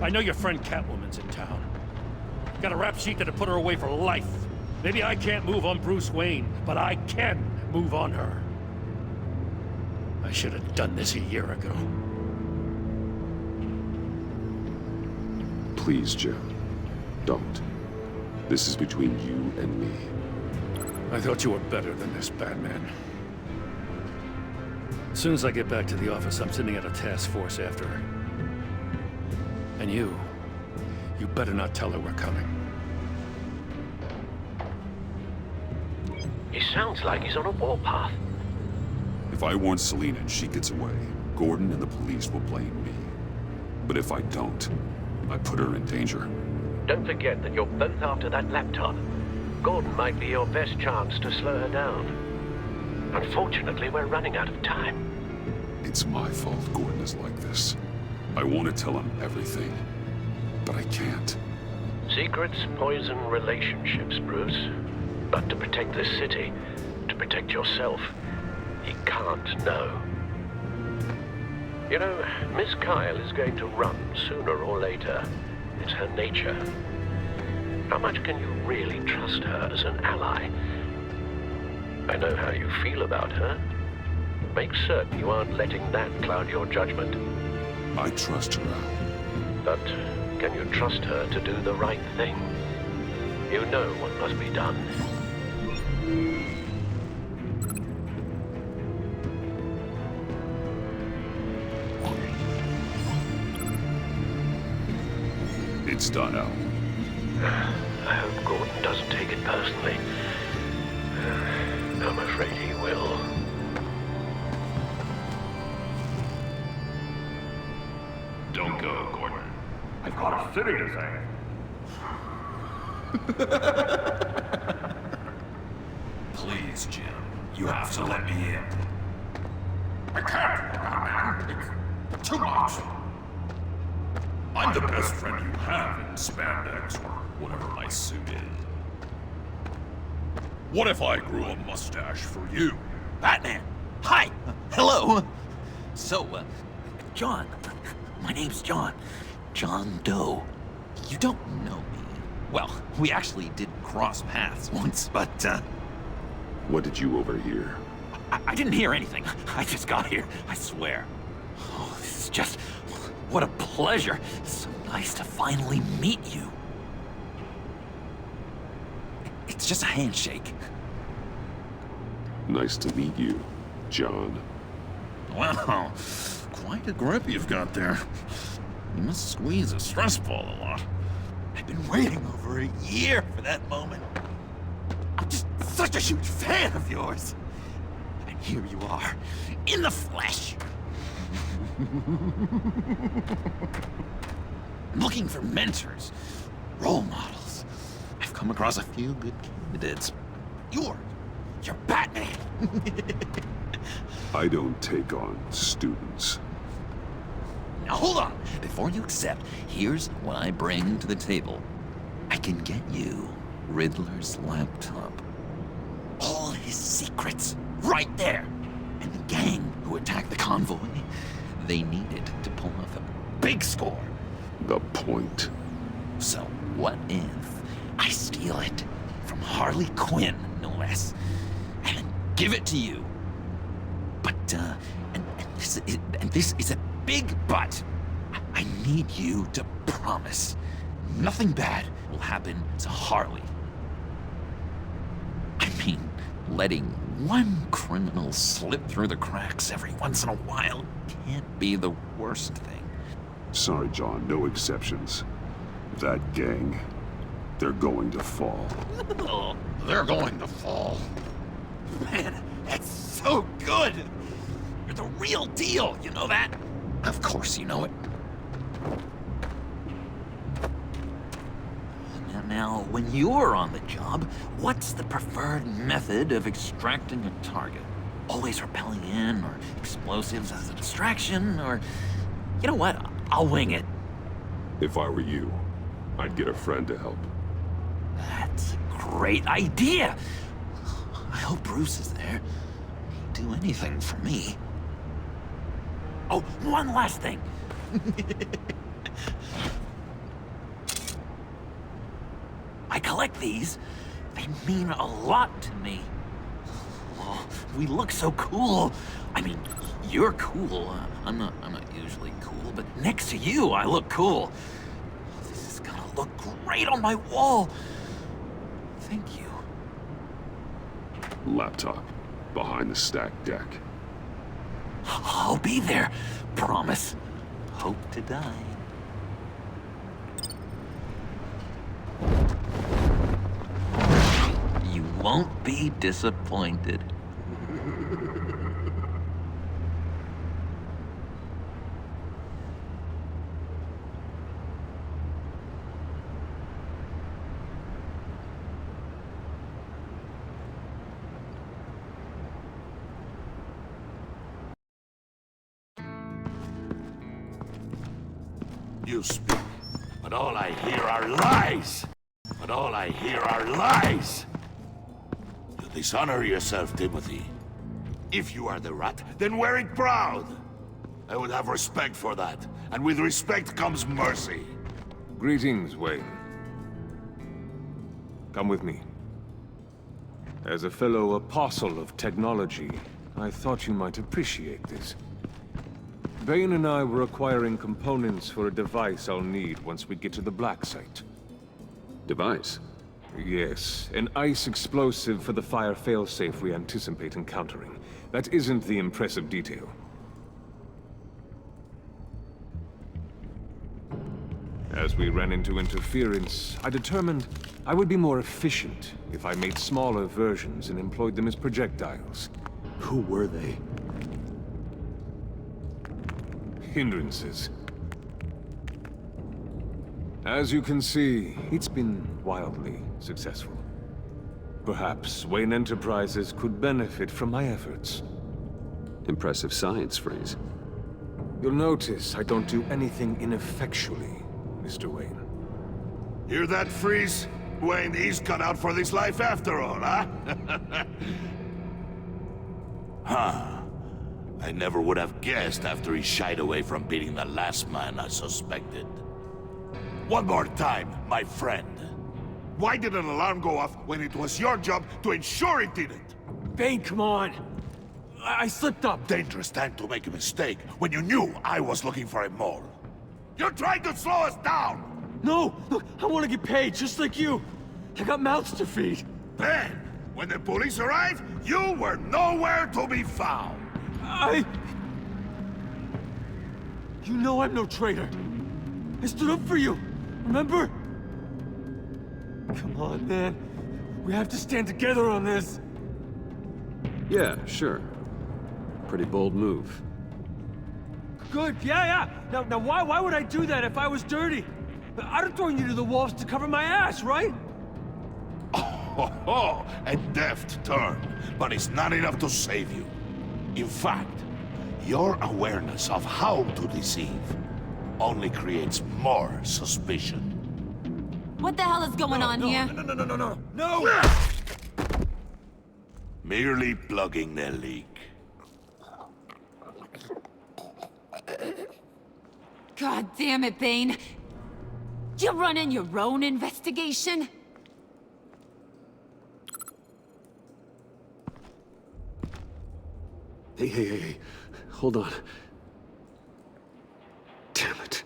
I know your friend Catwoman's in town. Got a rap sheet that'd put her away for life. Maybe I can't move on Bruce Wayne, but I can move on her. I should have done this a year ago. Please, Jim. Don't. This is between you and me. I thought you were better than this, Batman. As soon as I get back to the office, I'm sending out a task force after her. And you better not tell her we're coming. He sounds like he's on a warpath. If I warn Selina and she gets away, Gordon and the police will blame me. But if I don't, I put her in danger. Don't forget that you're both after that laptop. Gordon might be your best chance to slow her down. Unfortunately, we're running out of time. It's my fault Gordon is like this. I want to tell him everything, but I can't. Secrets poison relationships, Bruce. But to protect this city, to protect yourself, he can't know. You know, Miss Kyle is going to run sooner or later. It's her nature. How much can you really trust her as an ally? I know how you feel about her. Make certain you aren't letting that cloud your judgment. I trust her. But can you trust her to do the right thing? You know what must be done. It's done, Al. I hope Gordon doesn't take it personally. I'm afraid he will. Don't go, Gordon. I've got a city to save. Please, Jim. You have to let me in. I can't, man. Too much! I'm the best friend you have in spandex, or whatever my suit is. What if I grew a mustache for you? Batman! Hi! Hello! So, John. My name's John. John Doe. You don't know me. Well, we actually did cross paths once, but, What did you overhear? I didn't hear anything. I just got here, I swear. Oh, this is just... What a pleasure. So nice to finally meet you. It's just a handshake. Nice to meet you, John. Wow, quite a grip you've got there. You must squeeze a stress ball a lot. I've been waiting over a year for that moment. I'm just such a huge fan of yours. And here you are, in the flesh. Looking for mentors, role models. I've come across a few good candidates. You're Batman. I don't take on students. Now hold on. Before you accept, here's what I bring to the table. I can get you Riddler's laptop. All his secrets, right there. And the gang who attacked the convoy, they needed to pull off a big score. The point. So what if I steal it from Harley Quinn, no less, and then give it to you? But, and this is a big but. I need you to promise nothing bad will happen to Harley. I mean, letting one criminal slip through the cracks every once in a while can't be the worst thing. Sorry, John, no exceptions. That gang, they're going to fall. They're going to fall. Man, that's so good! You're the real deal, you know that? Of course you know it. Now, when you're on the job, what's the preferred method of extracting a target? Always rappelling in, or explosives as a distraction, or... You know what? I'll wing it. If I were you, I'd get a friend to help. That's a great idea! I hope Bruce is there. He'd do anything for me. Oh, one last thing. I collect these. They mean a lot to me. Oh, we look so cool. I mean, you're cool. I'm not usually cool, but next to you, I look cool. This is gonna look great on my wall. Thank you. Laptop, behind the stacked deck. I'll be there. Promise. Hope to die. You won't be disappointed. You speak, but all I hear are lies! But all I hear are lies! You dishonor yourself, Timothy. If you are the rat, then wear it proud! I would have respect for that, and with respect comes mercy. Greetings, Wayne. Come with me. As a fellow apostle of technology, I thought you might appreciate this. Bane and I were acquiring components for a device I'll need once we get to the Black Site. Device? Yes, an ice explosive for the fire failsafe we anticipate encountering. That isn't the impressive detail. As we ran into interference, I determined I would be more efficient if I made smaller versions and employed them as projectiles. Who were they? Hindrances. As you can see, it's been wildly successful. Perhaps Wayne Enterprises could benefit from my efforts. Impressive science phrase. You'll notice I don't do anything ineffectually, Mr. Wayne. Hear that, Freeze? Wayne, he's cut out for this life after all, huh? Huh. I never would have guessed after he shied away from beating the last man I suspected. One more time, my friend. Why did an alarm go off when it was your job to ensure it didn't? Bane, come on! I slipped up! Dangerous time to make a mistake when you knew I was looking for a mole. You're trying to slow us down! No! Look, I want to get paid, just like you! I got mouths to feed! Then, when the police arrived, you were nowhere to be found! You know I'm no traitor! I stood up for you, remember? Come on, man. We have to stand together on this! Yeah, sure. Pretty bold move. Good, yeah. Now why would I do that if I was dirty? I'd have thrown you to the wolves to cover my ass, right? Oh, a deft turn, but it's not enough to save you. In fact, your awareness of how to deceive only creates more suspicion. What the hell is going on here? No! Merely plugging the leak. God damn it, Bane. You're running your own investigation? Hey. Hold on. Damn it.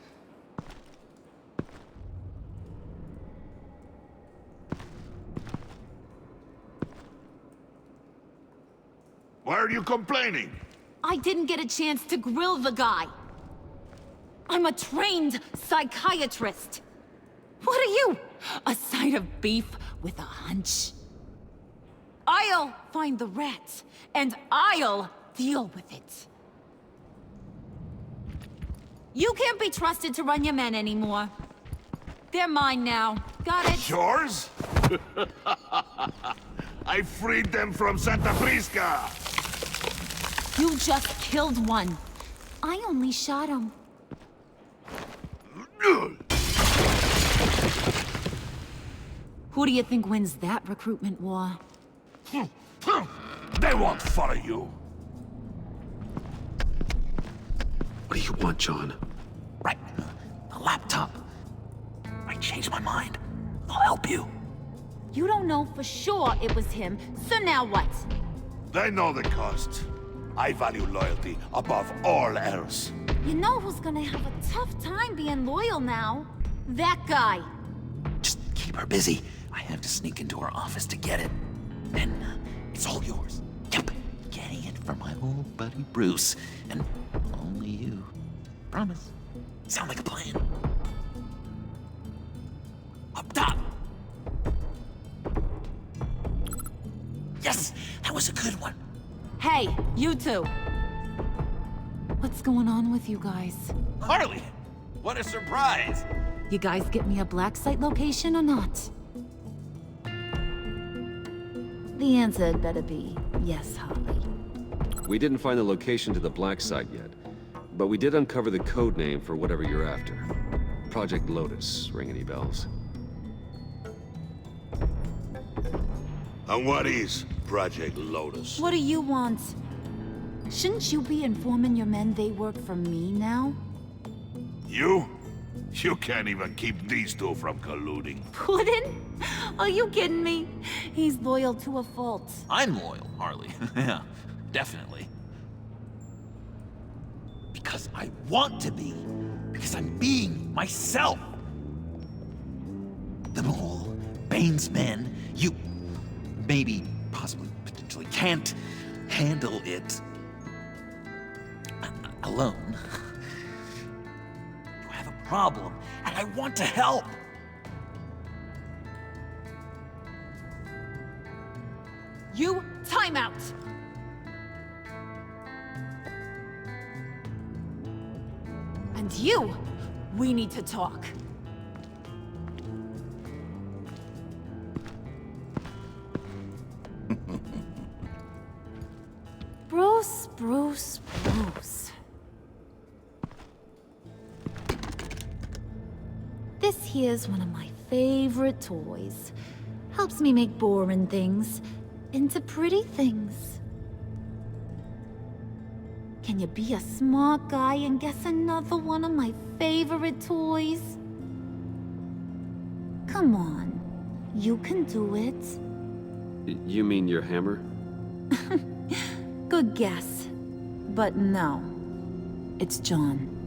Why are you complaining? I didn't get a chance to grill the guy. I'm a trained psychiatrist. What are you? A side of beef with a hunch? I'll find the rat, and I'll deal with it. You can't be trusted to run your men anymore. They're mine now. Got it? Yours? I freed them from Santa Prisca! You just killed one. I only shot him. Who do you think wins that recruitment war? They won't follow you. What do you want, John? Right. The laptop. I changed my mind. I'll help you. You don't know for sure it was him, so now what? They know the cost. I value loyalty above all else. You know who's gonna have a tough time being loyal now? That guy. Just keep her busy. I have to sneak into her office to get it. Then it's all yours. Yep. Getting it from my old buddy Bruce. And only you. Promise. Sound like a plan. Up top. Yes! That was a good one. Hey, you two. What's going on with you guys? Harley! What a surprise! You guys get me a black site location or not? The answer had better be yes, Harley. We didn't find the location to the black site yet, but we did uncover the code name for whatever you're after. Project Lotus. Ring any bells? And what is Project Lotus? What do you want? Shouldn't you be informing your men they work for me now? You? You can't even keep these two from colluding. Puddin'? Are you kidding me? He's loyal to a fault. I'm loyal, Harley. Yeah, definitely. Because I want to be. Because I'm being myself. The mole, Bane's men, you maybe, possibly, potentially can't handle it alone. You have a problem, and I want to help. You, time out! And you, we need to talk. Bruce. This here's one of my favorite toys. Helps me make boring things into pretty things. Can you be a smart guy and guess another one of my favorite toys? Come on, you can do it. You mean your hammer? Good guess. But no, it's John.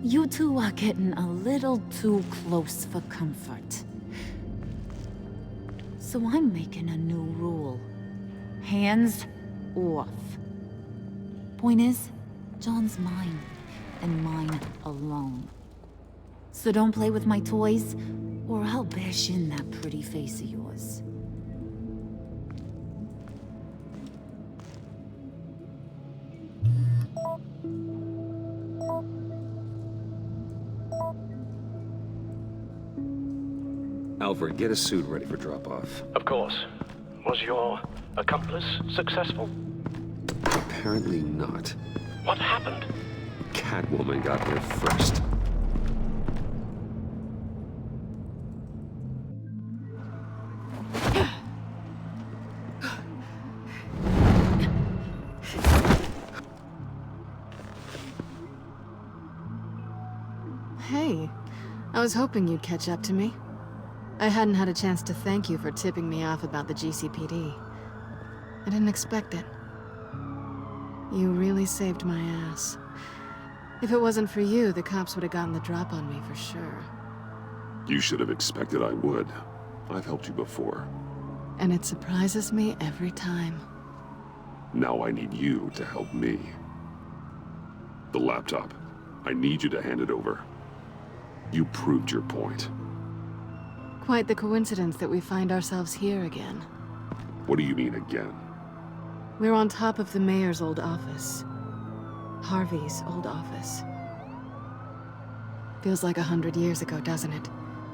You two are getting a little too close for comfort. So I'm making a new rule. Hands off. Point is, John's mine, and mine alone. So don't play with my toys, or I'll bash in that pretty face of yours. Alfred, get a suit ready for drop-off. Of course. Was your accomplice successful? Apparently not. What happened? Catwoman got there first. Hey, I was hoping you'd catch up to me. I hadn't had a chance to thank you for tipping me off about the GCPD. I didn't expect it. You really saved my ass. If it wasn't for you, the cops would have gotten the drop on me for sure. You should have expected I would. I've helped you before. And it surprises me every time. Now I need you to help me. The laptop. I need you to hand it over. You proved your point. Quite the coincidence that we find ourselves here again. What do you mean again? We're on top of the mayor's old office. Harvey's old office. Feels like 100 years ago, doesn't it?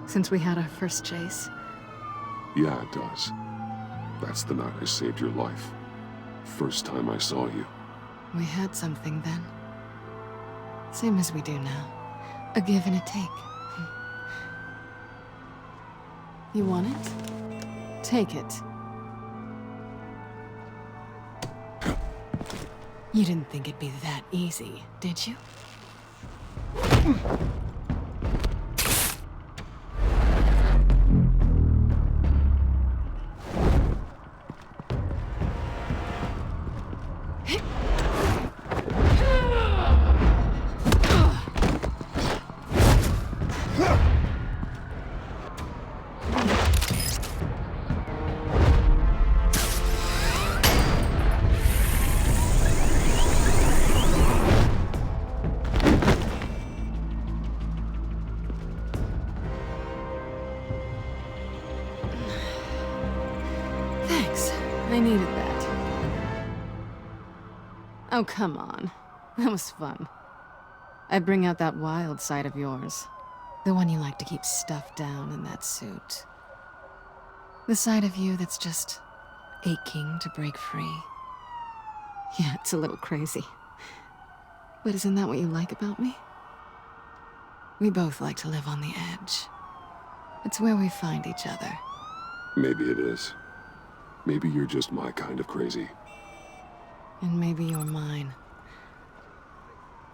Since we had our first chase. Yeah, it does. That's the night I saved your life. First time I saw you. We had something then. Same as we do now. A give and a take. You want it? Take it. You didn't think it'd be that easy, did you? I needed that. Oh, come on. That was fun. I bring out that wild side of yours. The one you like to keep stuffed down in that suit. The side of you that's just aching to break free. Yeah, it's a little crazy. But isn't that what you like about me? We both like to live on the edge. It's where we find each other. Maybe it is. Maybe you're just my kind of crazy. And maybe you're mine.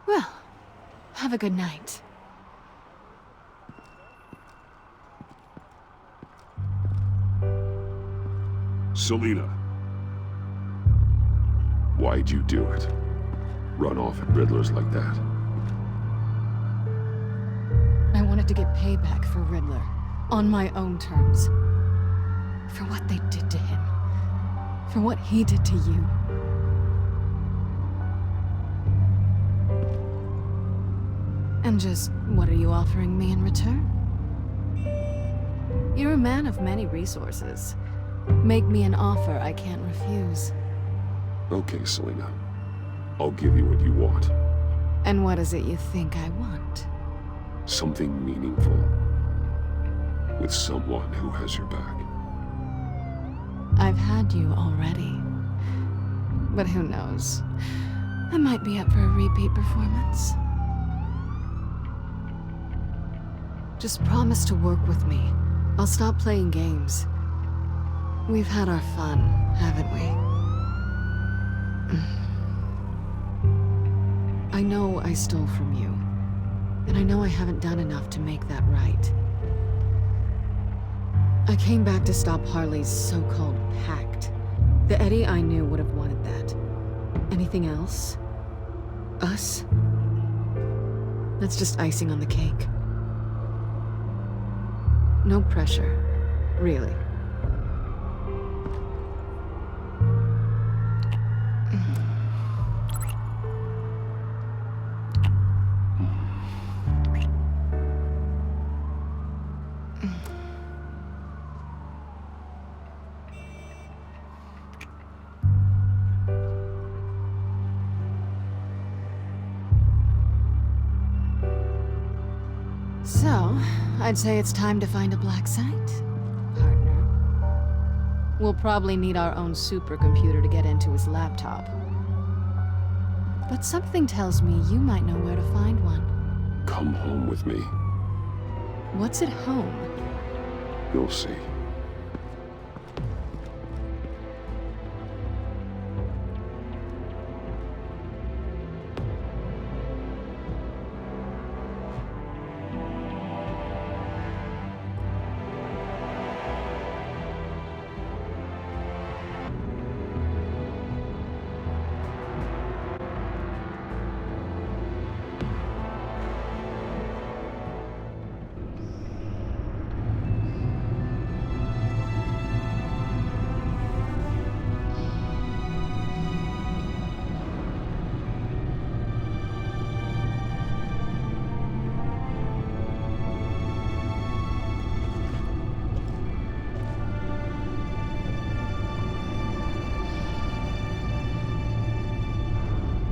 Well, have a good night. Selina. Why'd you do it? Run off at Riddlers like that? I wanted to get payback for Riddler. On my own terms. For what they did to him. For what he did to you. And just, what are you offering me in return? You're a man of many resources. Make me an offer I can't refuse. Okay, Selina. I'll give you what you want. And what is it you think I want? Something meaningful. With someone who has your back. I've had you already. But who knows? I might be up for a repeat performance. Just promise to work with me. I'll stop playing games. We've had our fun, haven't we? I know I stole from you, and I know I haven't done enough to make that right. I came back to stop Harley's so-called pact. The Eddie I knew would have wanted that. Anything else? Us? That's just icing on the cake. No pressure, really. So, I'd say it's time to find a black site, partner. We'll probably need our own supercomputer to get into his laptop. But something tells me you might know where to find one. Come home with me. What's at home? You'll see.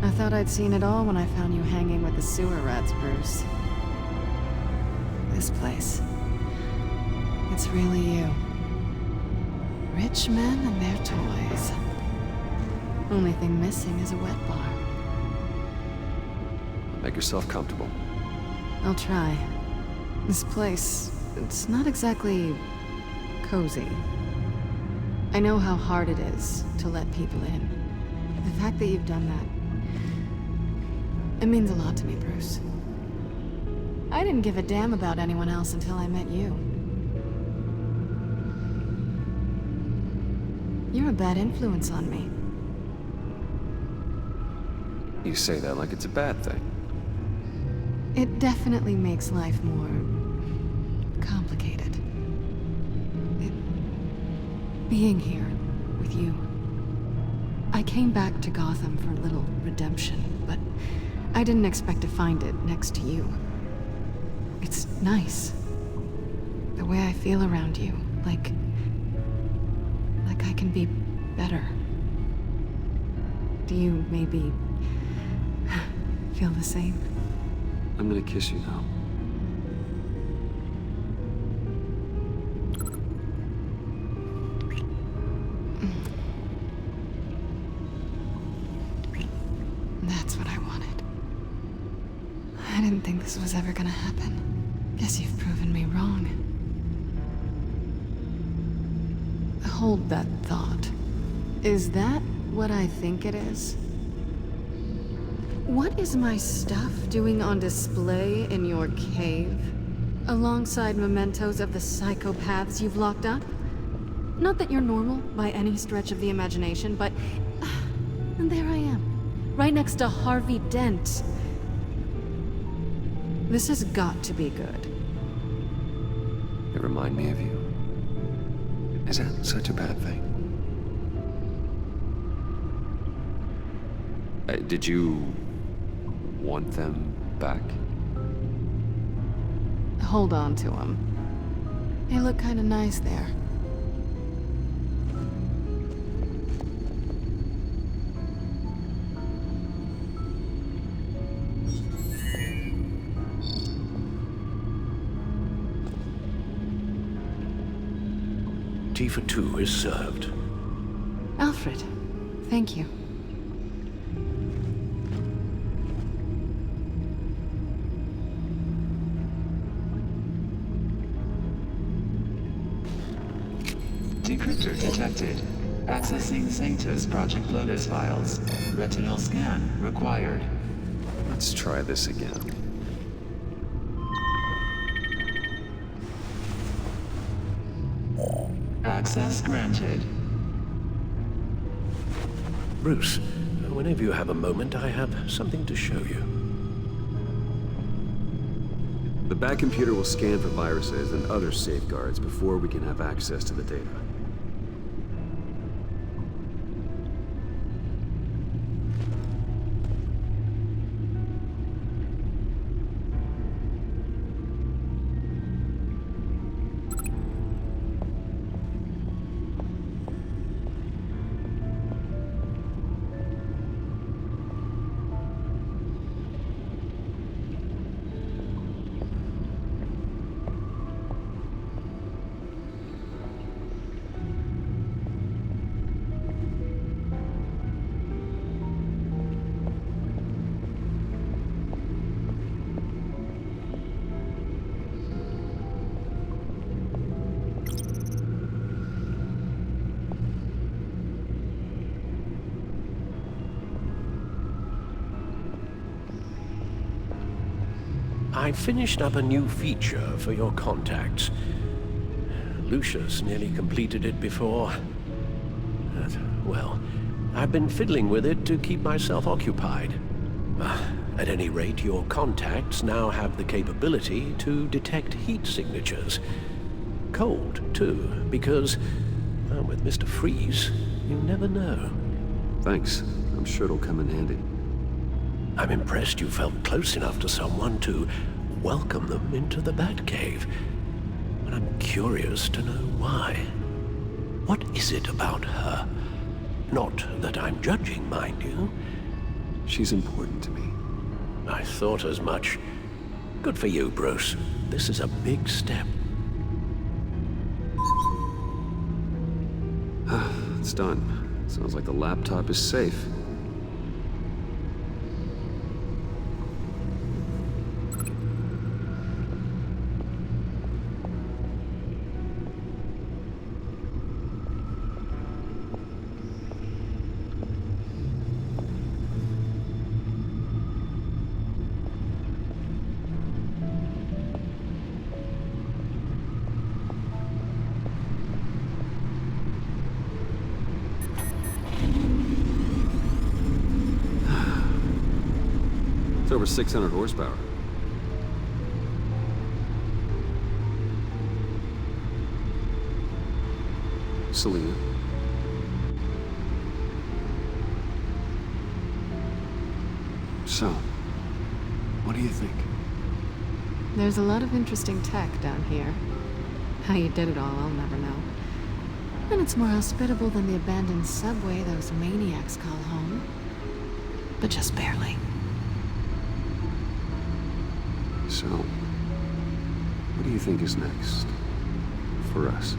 I thought I'd seen it all when I found you hanging with the sewer rats, Bruce. This place. It's really you. Rich men and their toys. Only thing missing is a wet bar. Make yourself comfortable. I'll try. This place, it's not exactly cozy. I know how hard it is to let people in. The fact that you've done that, it means a lot to me, Bruce. I didn't give a damn about anyone else until I met you. You're a bad influence on me. You say that like it's a bad thing. It definitely makes life more complicated. Being here with you. I came back to Gotham for a little redemption, but I didn't expect to find it next to you. It's nice. The way I feel around you, like I can be better. Do you maybe feel the same? I'm gonna kiss you now. That's what I wanted. I didn't think this was ever gonna happen. Guess you've proven me wrong. Hold that thought. Is that what I think it is? What is my stuff doing on display in your cave? Alongside mementos of the psychopaths you've locked up? Not that you're normal by any stretch of the imagination, but... and there I am. Right next to Harvey Dent. This has got to be good. They remind me of you. Is that such a bad thing? Did you want them back? Hold on to them. They look kind of nice there. Tea for two is served. Alfred, thank you. Decryptor detected. Accessing Sanctus Project Lotus files. Retinal scan required. Let's try this again. Access granted. Bruce, whenever you have a moment, I have something to show you. The back computer will scan for viruses and other safeguards before we can have access to the data. I finished up a new feature for your contacts. Lucius nearly completed it before. But, well, I've been fiddling with it to keep myself occupied. At any rate, your contacts now have the capability to detect heat signatures. Cold, too, because, well, with Mr. Freeze, you never know. Thanks. I'm sure it'll come in handy. I'm impressed you felt close enough to someone to welcome them into the Batcave. But I'm curious to know why. What is it about her? Not that I'm judging, mind you. She's important to me. I thought as much. Good for you, Bruce. This is a big step. It's done. Sounds like the laptop is safe. It's over 600 horsepower. Selena. So, what do you think? There's a lot of interesting tech down here. How you did it all, I'll never know. And it's more hospitable than the abandoned subway those maniacs call home. But just barely. So, what do you think is next? For us?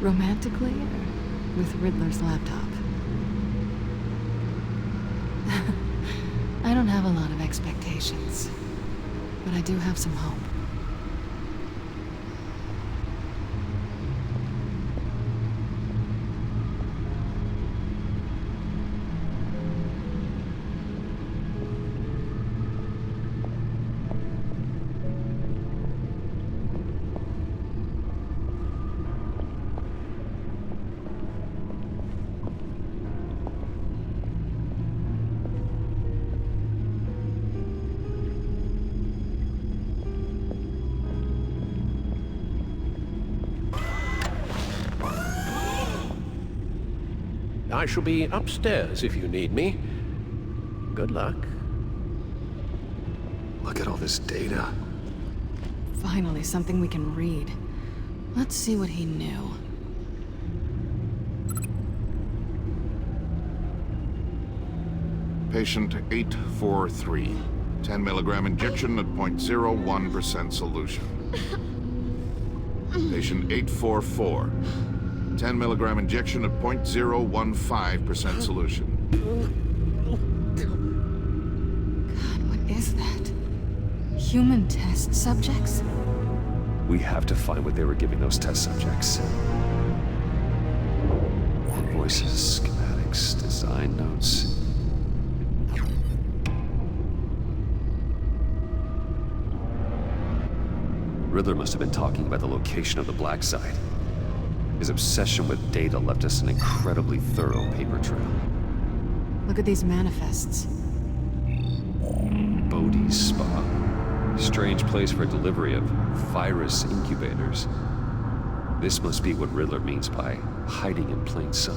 Romantically, or with Riddler's laptop? I don't have a lot of expectations, but I do have some hope. I shall be upstairs if you need me. Good luck. Look at all this data. Finally, something we can read. Let's see what he knew. Patient 843. 10 milligram injection at 0.01% solution. Patient 844. 10 milligram injection at 0.015% solution. God, what is that? Human test subjects? We have to find what they were giving those test subjects. Invoices, schematics, design notes. Riddler must have been talking about the location of the Black Site. His obsession with data left us an incredibly thorough paper trail. Look at these manifests. Bodhi's Spa. Strange place for delivery of virus incubators. This must be what Riddler means by hiding in plain sight.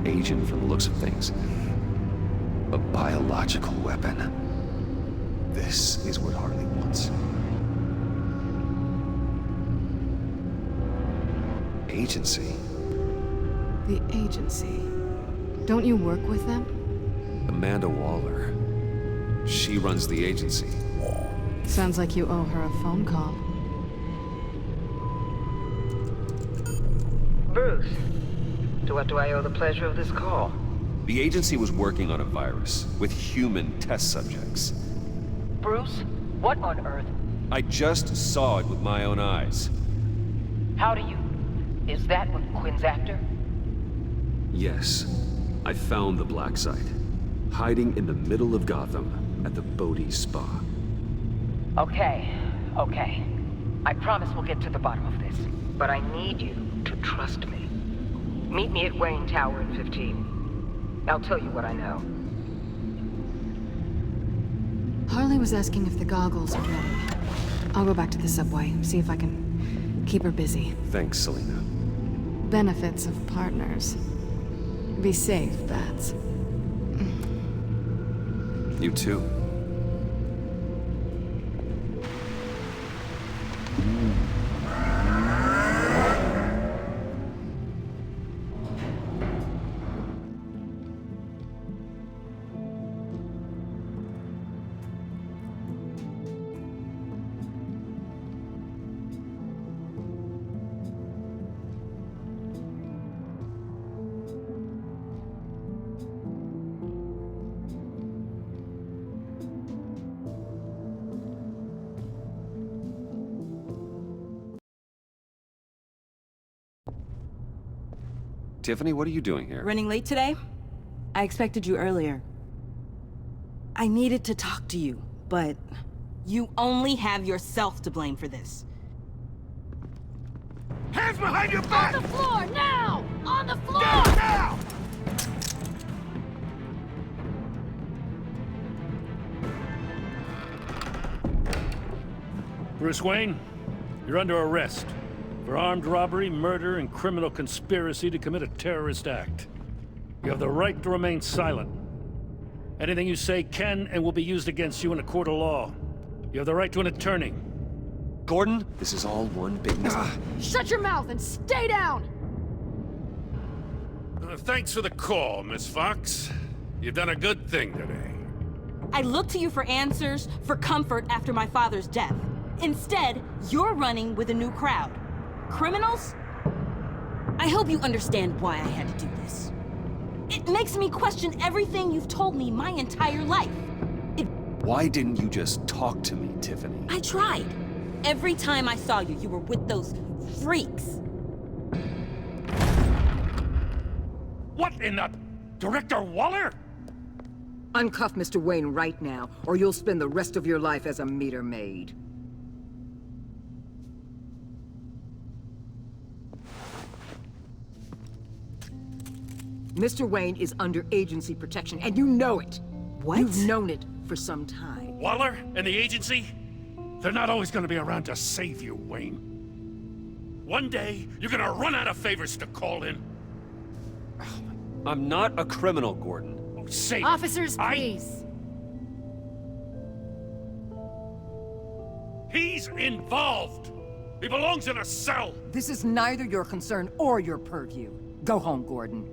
Agent from the looks of things. A biological weapon. This is what Harley wants. Agency? The agency. Don't you work with them? Amanda Waller. She runs the agency. Sounds like you owe her a phone call. Bruce. To what do I owe the pleasure of this call? The agency was working on a virus with human test subjects. Bruce? What on earth? I just saw it with my own eyes. How do you... Is that what Quinn's after? Yes. I found the Black Site. Hiding in the middle of Gotham at the Bodhi Spa. Okay. I promise we'll get to the bottom of this. But I need you to trust me. Meet me at Wayne Tower in 15. I'll tell you what I know. Harley was asking if the goggles are ready. I'll go back to the subway, see if I can keep her busy. Thanks, Selina. Benefits of partners. Be safe, Bats. You too. Tiffany, what are you doing here? Running late today? I expected you earlier. I needed to talk to you, but you only have yourself to blame for this. Hands behind your back! On the floor, now! On the floor! Down, now! Bruce Wayne, you're under arrest for armed robbery, murder, and criminal conspiracy to commit a terrorist act. You have the right to remain silent. Anything you say can and will be used against you in a court of law. You have the right to an attorney. Gordon, this is all one big... Shut your mouth and stay down! Thanks for the call, Miss Fox. You've done a good thing today. I looked to you for answers, for comfort after my father's death. Instead, you're running with a new crowd. Criminals? I hope you understand why I had to do this. It makes me question everything you've told me my entire life. Why didn't you just talk to me, Tiffany? I tried. Every time I saw you, you were with those freaks. What in the... Director Waller? Uncuff Mr. Wayne right now, or you'll spend the rest of your life as a meter maid. Mr. Wayne is under agency protection, and you know it. What? You've known it for some time. Waller and the agency? They're not always gonna be around to save you, Wayne. One day, you're gonna run out of favors to call in. I'm not a criminal, Gordon. Oh, say Officers, please. He's involved! He belongs in a cell! This is neither your concern or your purview. Go home, Gordon.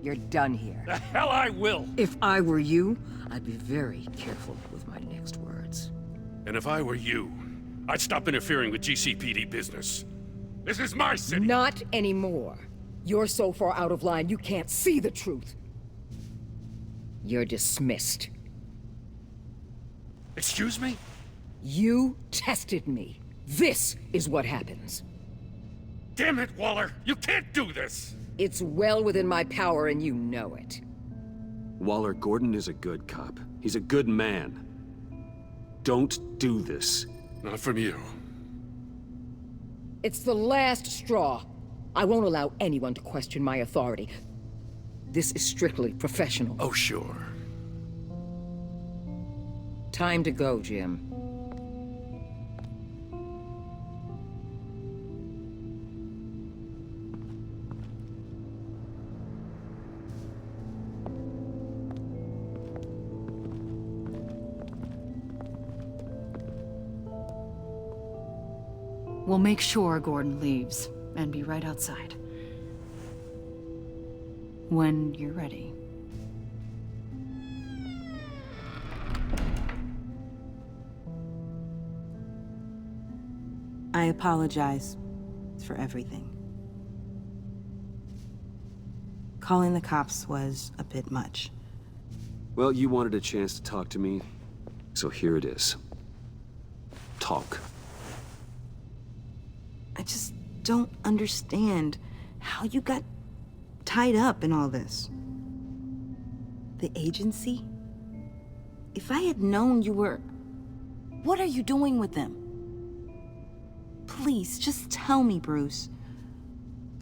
You're done here. The hell I will! If I were you, I'd be very careful with my next words. And if I were you, I'd stop interfering with GCPD business. This is my city! Not anymore. You're so far out of line, you can't see the truth. You're dismissed. Excuse me? You tested me. This is what happens. Damn it, Waller! You can't do this! It's well within my power and you know it. Waller, Gordon is a good cop. He's a good man. Don't do this. Not from you. It's the last straw. I won't allow anyone to question my authority. This is strictly professional. Oh, sure. Time to go, Jim. We'll make sure Gordon leaves, and be right outside. When you're ready. I apologize for everything. Calling the cops was a bit much. Well, you wanted a chance to talk to me, so here it is. Talk. I just don't understand how you got tied up in all this. The agency? If I had known you were... What are you doing with them? Please, just tell me, Bruce.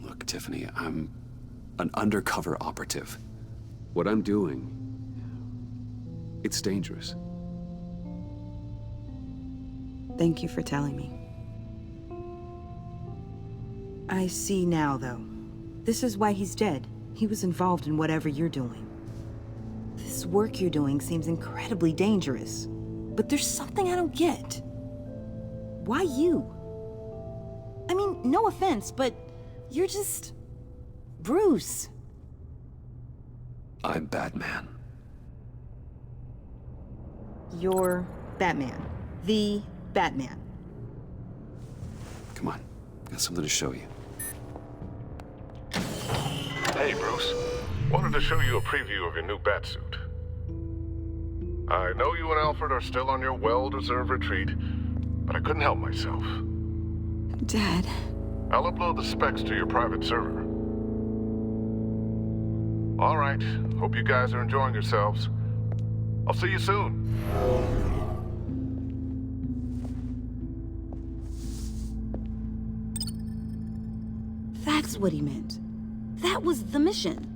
Look, Tiffany, I'm an undercover operative. What I'm doing, it's dangerous. Thank you for telling me. I see now, though. This is why he's dead. He was involved in whatever you're doing. This work you're doing seems incredibly dangerous. But there's something I don't get. Why you? I mean, no offense, but you're just... Bruce. I'm Batman. You're Batman. The Batman. Come on, got something to show you. Hey, Bruce. Wanted to show you a preview of your new Batsuit. I know you and Alfred are still on your well-deserved retreat, but I couldn't help myself. Dad. I'll upload the specs to your private server. All right. Hope you guys are enjoying yourselves. I'll see you soon. That's what he meant. That was the mission.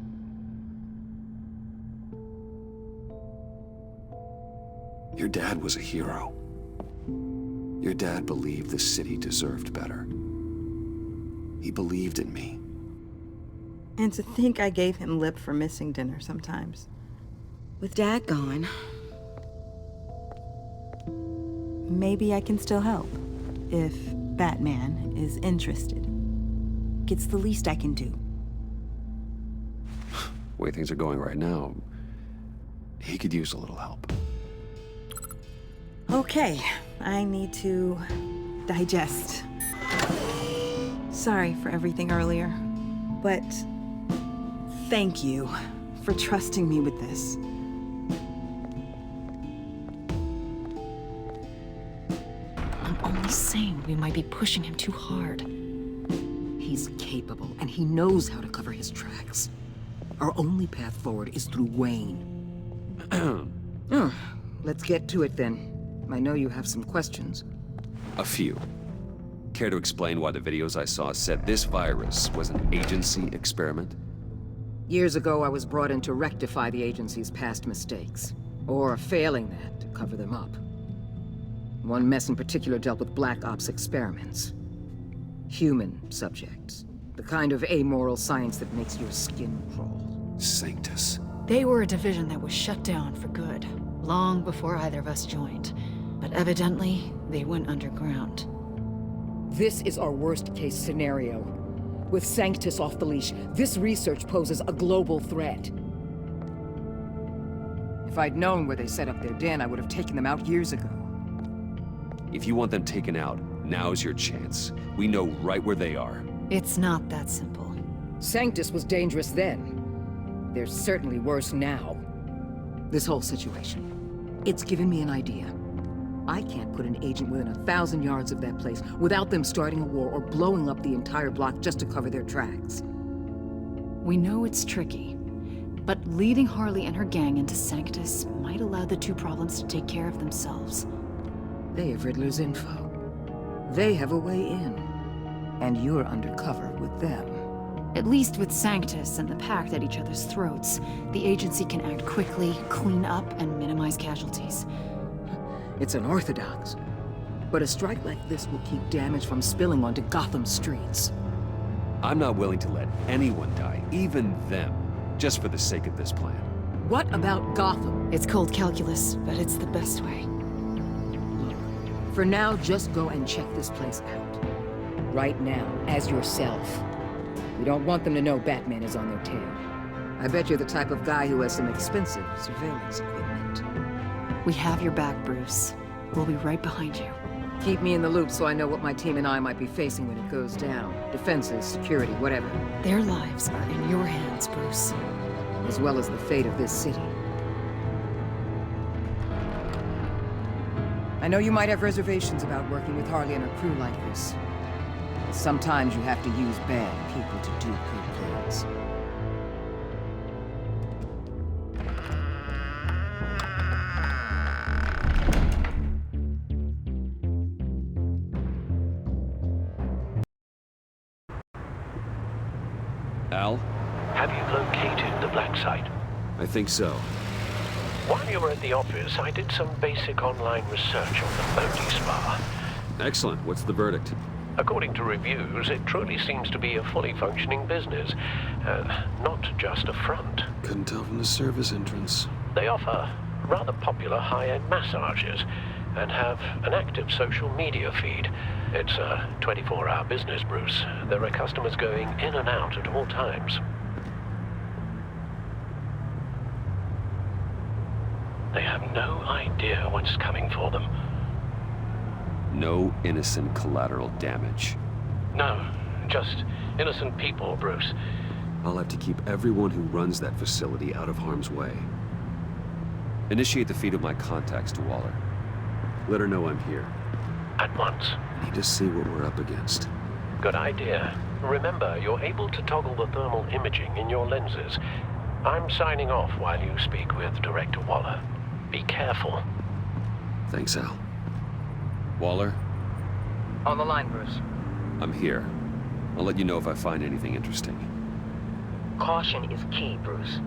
Your dad was a hero. Your dad believed the city deserved better. He believed in me. And to think I gave him lip for missing dinner sometimes. With Dad gone, maybe I can still help. If Batman is interested. It's the least I can do. The way things are going right now, he could use a little help. Okay, I need to digest. Sorry for everything earlier, but thank you for trusting me with this. I'm only saying we might be pushing him too hard. He's capable, and he knows how to cover his tracks. Our only path forward is through Wayne. Let's get to it then. I know you have some questions. A few. Care to explain why the videos I saw said this virus was an agency experiment? Years ago, I was brought in to rectify the agency's past mistakes. Or failing that, to cover them up. One mess in particular dealt with Black Ops experiments. Human subjects. The kind of amoral science that makes your skin crawl. Sanctus. They were a division that was shut down for good, long before either of us joined. But evidently, they went underground. This is our worst-case scenario. With Sanctus off the leash, this research poses a global threat. If I'd known where they set up their den, I would have taken them out years ago. If you want them taken out, now's your chance. We know right where they are. It's not that simple. Sanctus was dangerous then. They're certainly worse now. This whole situation, it's given me an idea. I can't put an agent within 1,000 yards of that place without them starting a war or blowing up the entire block just to cover their tracks. We know it's tricky, but leading Harley and her gang into Sanctus might allow the two problems to take care of themselves. They have Riddler's info. They have a way in. And you're undercover with them. At least with Sanctus and the Pact at each other's throats, the agency can act quickly, clean up, and minimize casualties. It's unorthodox. But a strike like this will keep damage from spilling onto Gotham's streets. I'm not willing to let anyone die, even them, just for the sake of this plan. What about Gotham? It's cold calculus, but it's the best way. Look, for now, just go and check this place out. Right now, as yourself. We don't want them to know Batman is on their tail. I bet you're the type of guy who has some expensive surveillance equipment. We have your back, Bruce. We'll be right behind you. Keep me in the loop so I know what my team and I might be facing when it goes down. Defenses, security, whatever. Their lives are in your hands, Bruce. As well as the fate of this city. I know you might have reservations about working with Harley and her crew like this. Sometimes you have to use bad people to do good things. Al? Have you located the black site? I think so. While you were at the office, I did some basic online research on the Bodhi Spa. Excellent. What's the verdict? According to reviews, it truly seems to be a fully functioning business, not just a front. Couldn't tell from the service entrance. They offer rather popular high-end massages and have an active social media feed. It's a 24-hour business, Bruce. There are customers going in and out at all times. They have no idea what's coming for them. No innocent collateral damage. No, just innocent people, Bruce. I'll have to keep everyone who runs that facility out of harm's way. Initiate the feed of my contacts to Waller. Let her know I'm here. At once. Need to see what we're up against. Good idea. Remember, you're able to toggle the thermal imaging in your lenses. I'm signing off while you speak with Director Waller. Be careful. Thanks, Al. Waller? On the line, Bruce. I'm here. I'll let you know if I find anything interesting. Caution is key, Bruce.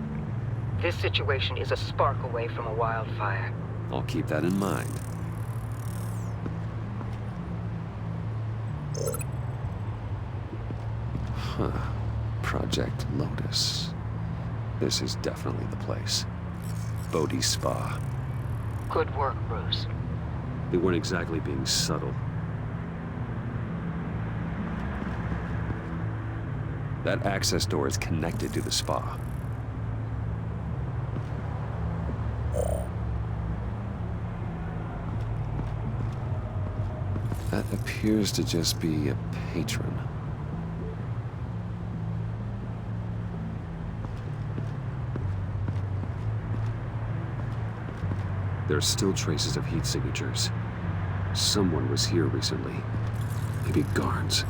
This situation is a spark away from a wildfire. I'll keep that in mind. Huh. Project Lotus. This is definitely the place. Bodhi Spa. Good work, Bruce. They weren't exactly being subtle. That access door is connected to the spa. That appears to just be a patron. There are still traces of heat signatures. Someone was here recently. Maybe guards.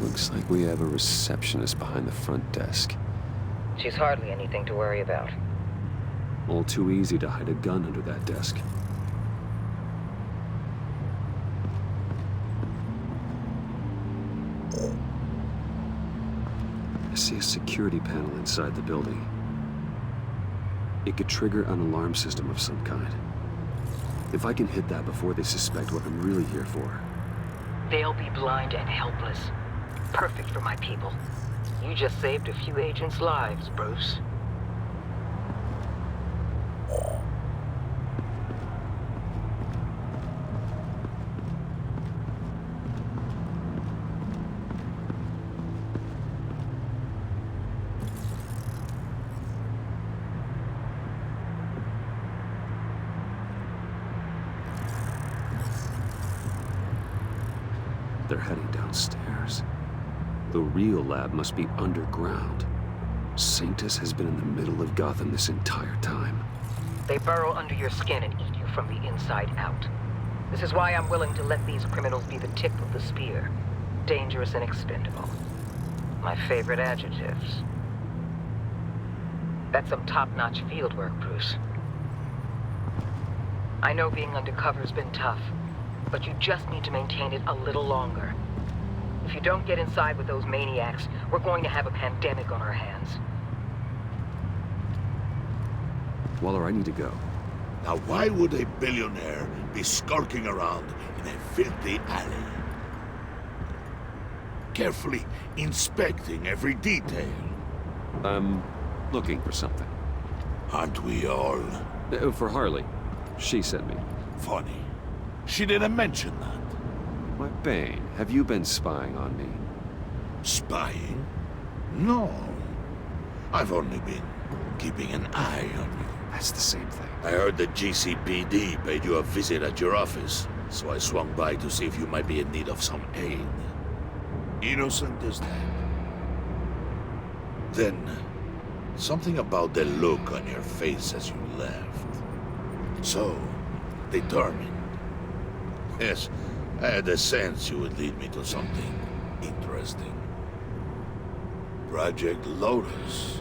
Looks like we have a receptionist behind the front desk. She's hardly anything to worry about. All too easy to hide a gun under that desk. I see a security panel inside the building. It could trigger an alarm system of some kind. If I can hit that before they suspect what I'm really here for. They'll be blind and helpless. Perfect for my people. You just saved a few agents' lives, Bruce. they're heading downstairs. The real lab must be underground. Sanctus has been in the middle of Gotham this entire time. They burrow under your skin and eat you from the inside out. This is why I'm willing to let these criminals be the tip of the spear. Dangerous and expendable. My favorite adjectives. That's some top-notch field work, Bruce. I know being undercover's been tough, but you just need to maintain it a little longer. If you don't get inside with those maniacs, we're going to have a pandemic on our hands. Waller, I need to go. Now why would a billionaire be skulking around in a filthy alley? Carefully inspecting every detail. I'm looking for something. Aren't we all? For Harley. She sent me. Funny. She didn't mention that. Why, Bane, have you been spying on me? Spying? No. I've only been keeping an eye on you. That's the same thing. I heard the GCPD paid you a visit at your office, so I swung by to see if you might be in need of some aid. Innocent as that. Then, something about the look on your face as you left. So, determined. Yes, I had a sense you would lead me to something interesting. Project Lotus.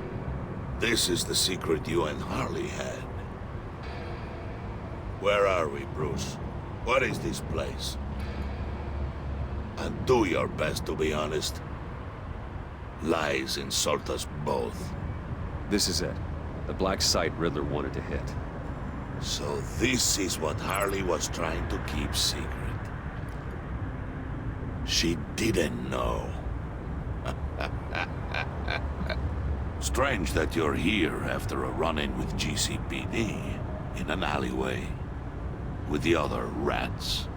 This is the secret you and Harley had. Where are we, Bruce? What is this place? And do your best to be honest. Lies insult us both. This is it. The black site Riddler wanted to hit. So this is what Harley was trying to keep secret. She didn't know. Strange that you're here after a run-in with GCPD in an alleyway with the other rats.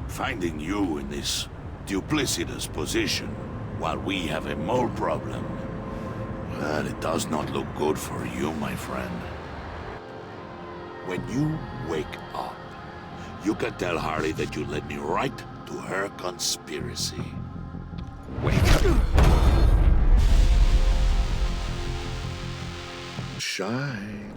Finding you in this duplicitous position while we have a mole problem. Well, it does not look good for you, my friend. When you wake up, you can tell Harley that you led me right to her conspiracy. Wake up! Shine.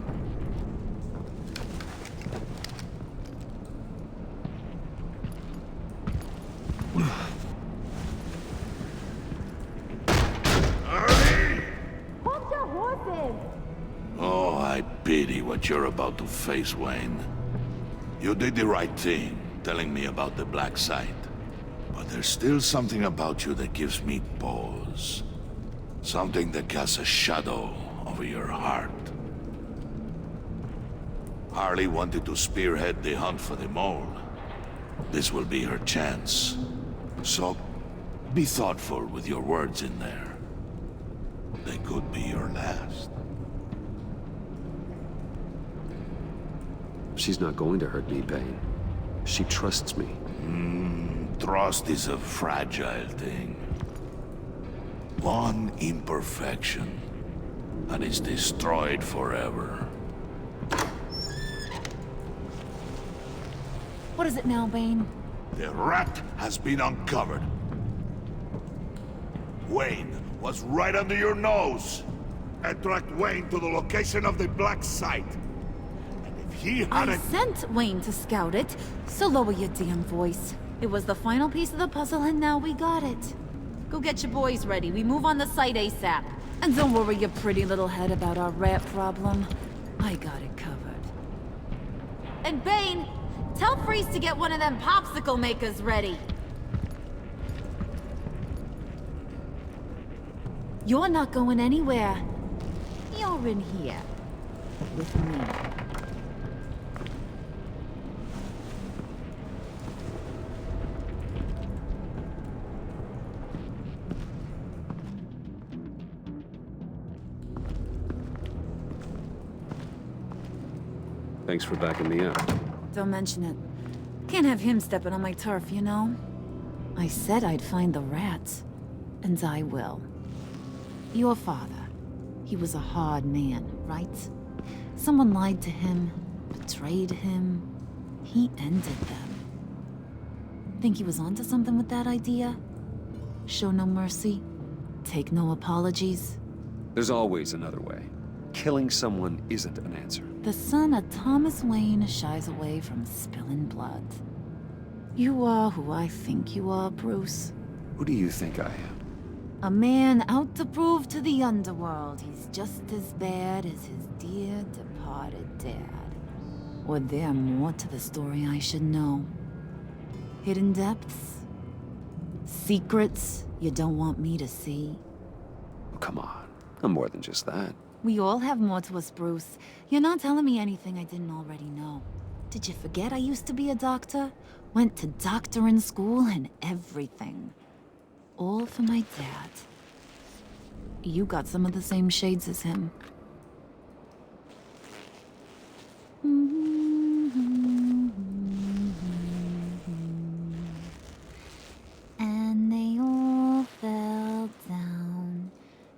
Hold your horses! Oh, I pity what you're about to face, Wayne. You did the right thing, telling me about the black site. But there's still something about you that gives me pause. Something that casts a shadow over your heart. Harley wanted to spearhead the hunt for the mole. This will be her chance. So, be thoughtful with your words in there. They could be your last. She's not going to hurt me, Bane. She trusts me. Trust is a fragile thing. One imperfection, and it's destroyed forever. What is it now, Bane? The rat has been uncovered. Wayne was right under your nose. I tracked Wayne to the location of the black site. And if he I hadn't... sent Wayne to scout it, so lower your damn voice. It was the final piece of the puzzle, and now we got it. Go get your boys ready. We move on the site ASAP. And don't worry your pretty little head about our rat problem. I got it covered. And Bane, tell Freeze to get one of them popsicle makers ready. You're not going anywhere. You're in here. With me. Thanks for backing me up. Don't mention it. Can't have him stepping on my turf, you know? I said I'd find the rats. And I will. Your father. He was a hard man, right? Someone lied to him, betrayed him. He ended them. Think he was onto something with that idea? Show no mercy? Take no apologies? There's always another way. Killing someone isn't an answer. The son of Thomas Wayne shies away from spilling blood. You are who I think you are, Bruce. Who do you think I am? A man out to prove to the underworld he's just as bad as his dear departed dad. Or there more to the story I should know. Hidden depths? Secrets you don't want me to see? Oh, come on. I'm more than just that. We all have more to us, Bruce. You're not telling me anything I didn't already know. Did you forget I used to be a doctor? Went to doctoring school and everything. All for my dad. You got some of the same shades as him. And they all fell down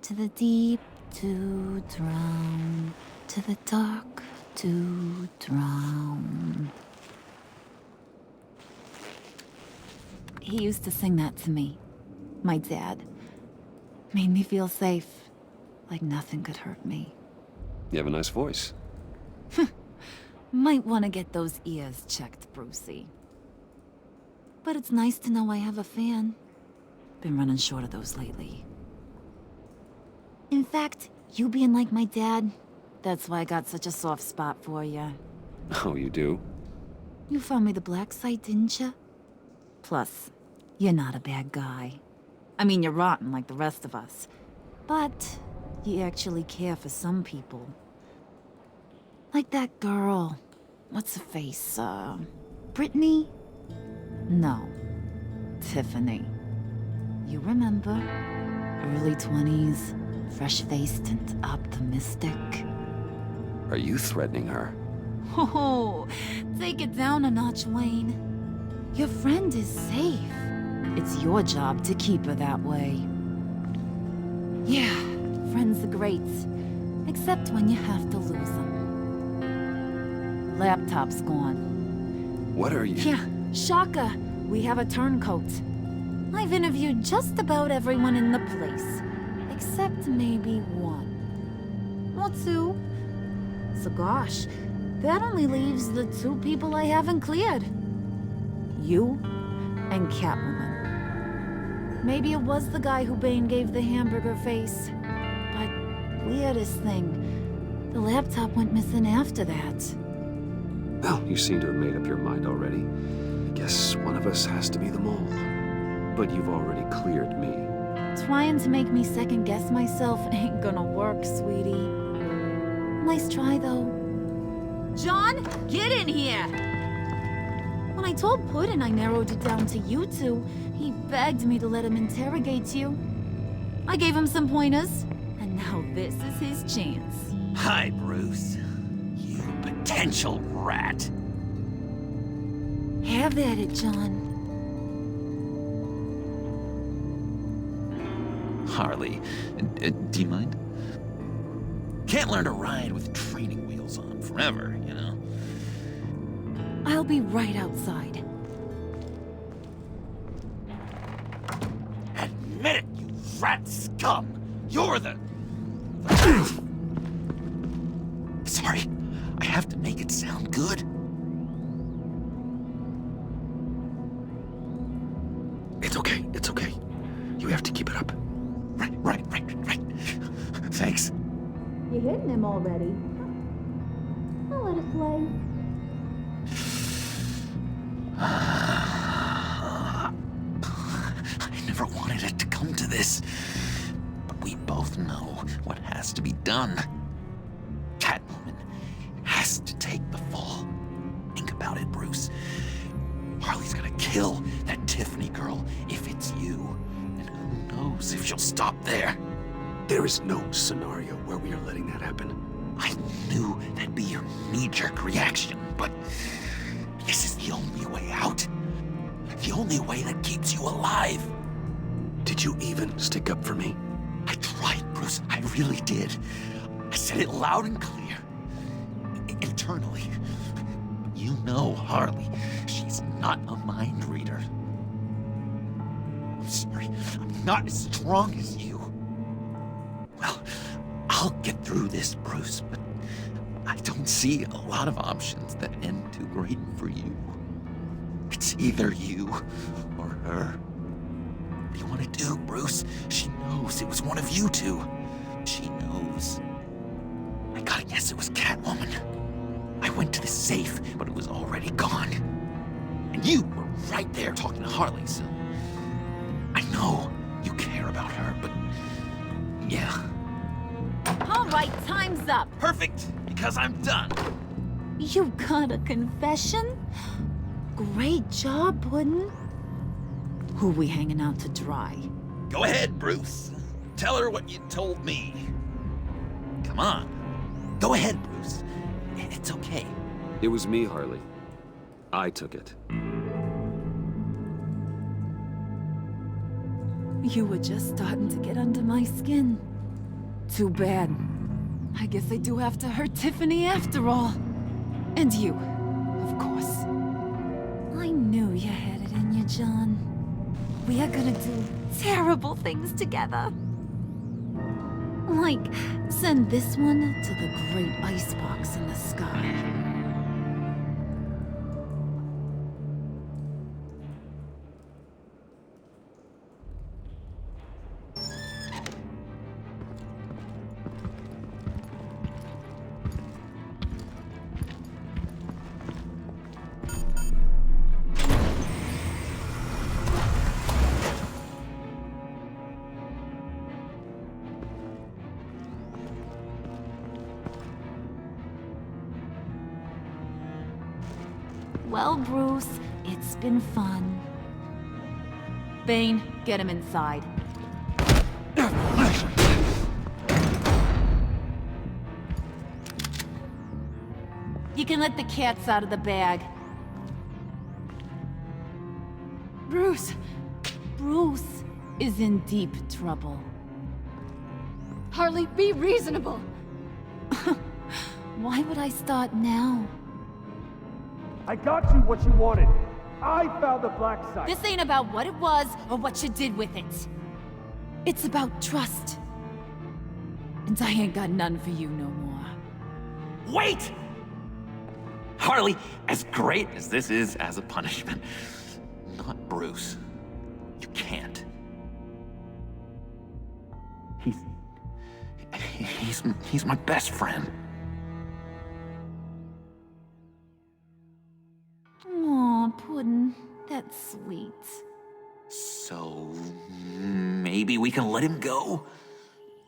to the deep to drown, to the dark to drown. He used to sing that to me. My dad. Made me feel safe. Like nothing could hurt me. You have a nice voice. Might want to get those ears checked, Brucey. But it's nice to know I have a fan. Been running short of those lately. In fact, you being like my dad, that's why I got such a soft spot for you. Oh, you do? You found me the black site, didn't you? Plus, you're not a bad guy. I mean, you're rotten like the rest of us. But you actually care for some people. Like that girl. What's her face? Brittany? No. Tiffany. You remember? Early 20s, fresh-faced and optimistic. Are you threatening her? Oh, take it down a notch, Wayne. Your friend is safe. It's your job to keep her that way. Yeah, friends are great. Except when you have to lose them. Laptop's gone. What are you? Yeah, shocker. We have a turncoat. I've interviewed just about everyone in the place. Except maybe one. Or two. So gosh, that only leaves the two people I haven't cleared. You and Catwoman. Maybe it was the guy who Bane gave the hamburger face. But weirdest thing, the laptop went missing after that. Well, you seem to have made up your mind already. Guess one of us has to be the mole. But you've already cleared me. Trying to make me second-guess myself ain't gonna work, sweetie. Nice try, though. John, get in here! When I told Puddin' I narrowed it down to you two, he begged me to let him interrogate you. I gave him some pointers, and now this is his chance. Hi, Bruce. You potential rat. Have at it, John. Harley, do you mind? Can't learn to ride with training wheels on forever, you know? I'll be right outside. Admit it, you rat scum! You're the... Sorry, I have to make it sound good. It's okay, it's okay. You have to keep it up. Right. Thanks. You're hitting him already. I'll let it play. I never wanted it to come to this. But we both know what has to be done. Catwoman has to take the fall. Think about it, Bruce. Harley's gonna kill that Tiffany girl if it's you. And who knows if she'll stop there. There is no scenario where we are letting that happen. I knew that'd be your knee-jerk reaction, but this is the only way out. The only way that keeps you alive. Did you even stick up for me? I tried, Bruce. I really did. I said it loud and clear. Internally. You know Harley. She's not a mind reader. not as strong as you. Well, I'll get through this, Bruce, but I don't see a lot of options that end too great for you. It's either you or her. What do you want to do, Bruce? She knows it was one of you two. She knows. I gotta guess it was Catwoman. I went to the safe, but it was already gone. And you were right there talking to Harley, so... I know you care about her, but... yeah. All right, time's up. Perfect, because I'm done. You got a confession? Great job, Puddin'. Who we hanging out to dry? Go ahead, Bruce. Tell her what you told me. Come on. Go ahead, Bruce. It's okay. It was me, Harley. I took it. You were just starting to get under my skin. Too bad. I guess I do have to hurt Tiffany after all. And you, of course. I knew you had it in you, John. We are gonna do terrible things together. Like, send this one to the great icebox in the sky. Well, Bruce, it's been fun. Bane, get him inside. You can let the cats out of the bag. Bruce! Bruce is in deep trouble. Harley, be reasonable! Why would I start now? I got you what you wanted. I found the black site. This ain't about what it was or what you did with it. It's about trust. And I ain't got none for you no more. Wait! Harley, as great as this is as a punishment, not Bruce. You can't. He's my best friend. Aw, Puddin', that's sweet. So, maybe we can let him go?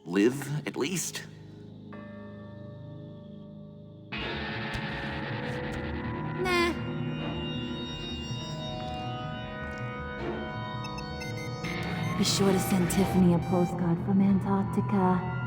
Live, at least? Nah. Be sure to send Tiffany a postcard from Antarctica.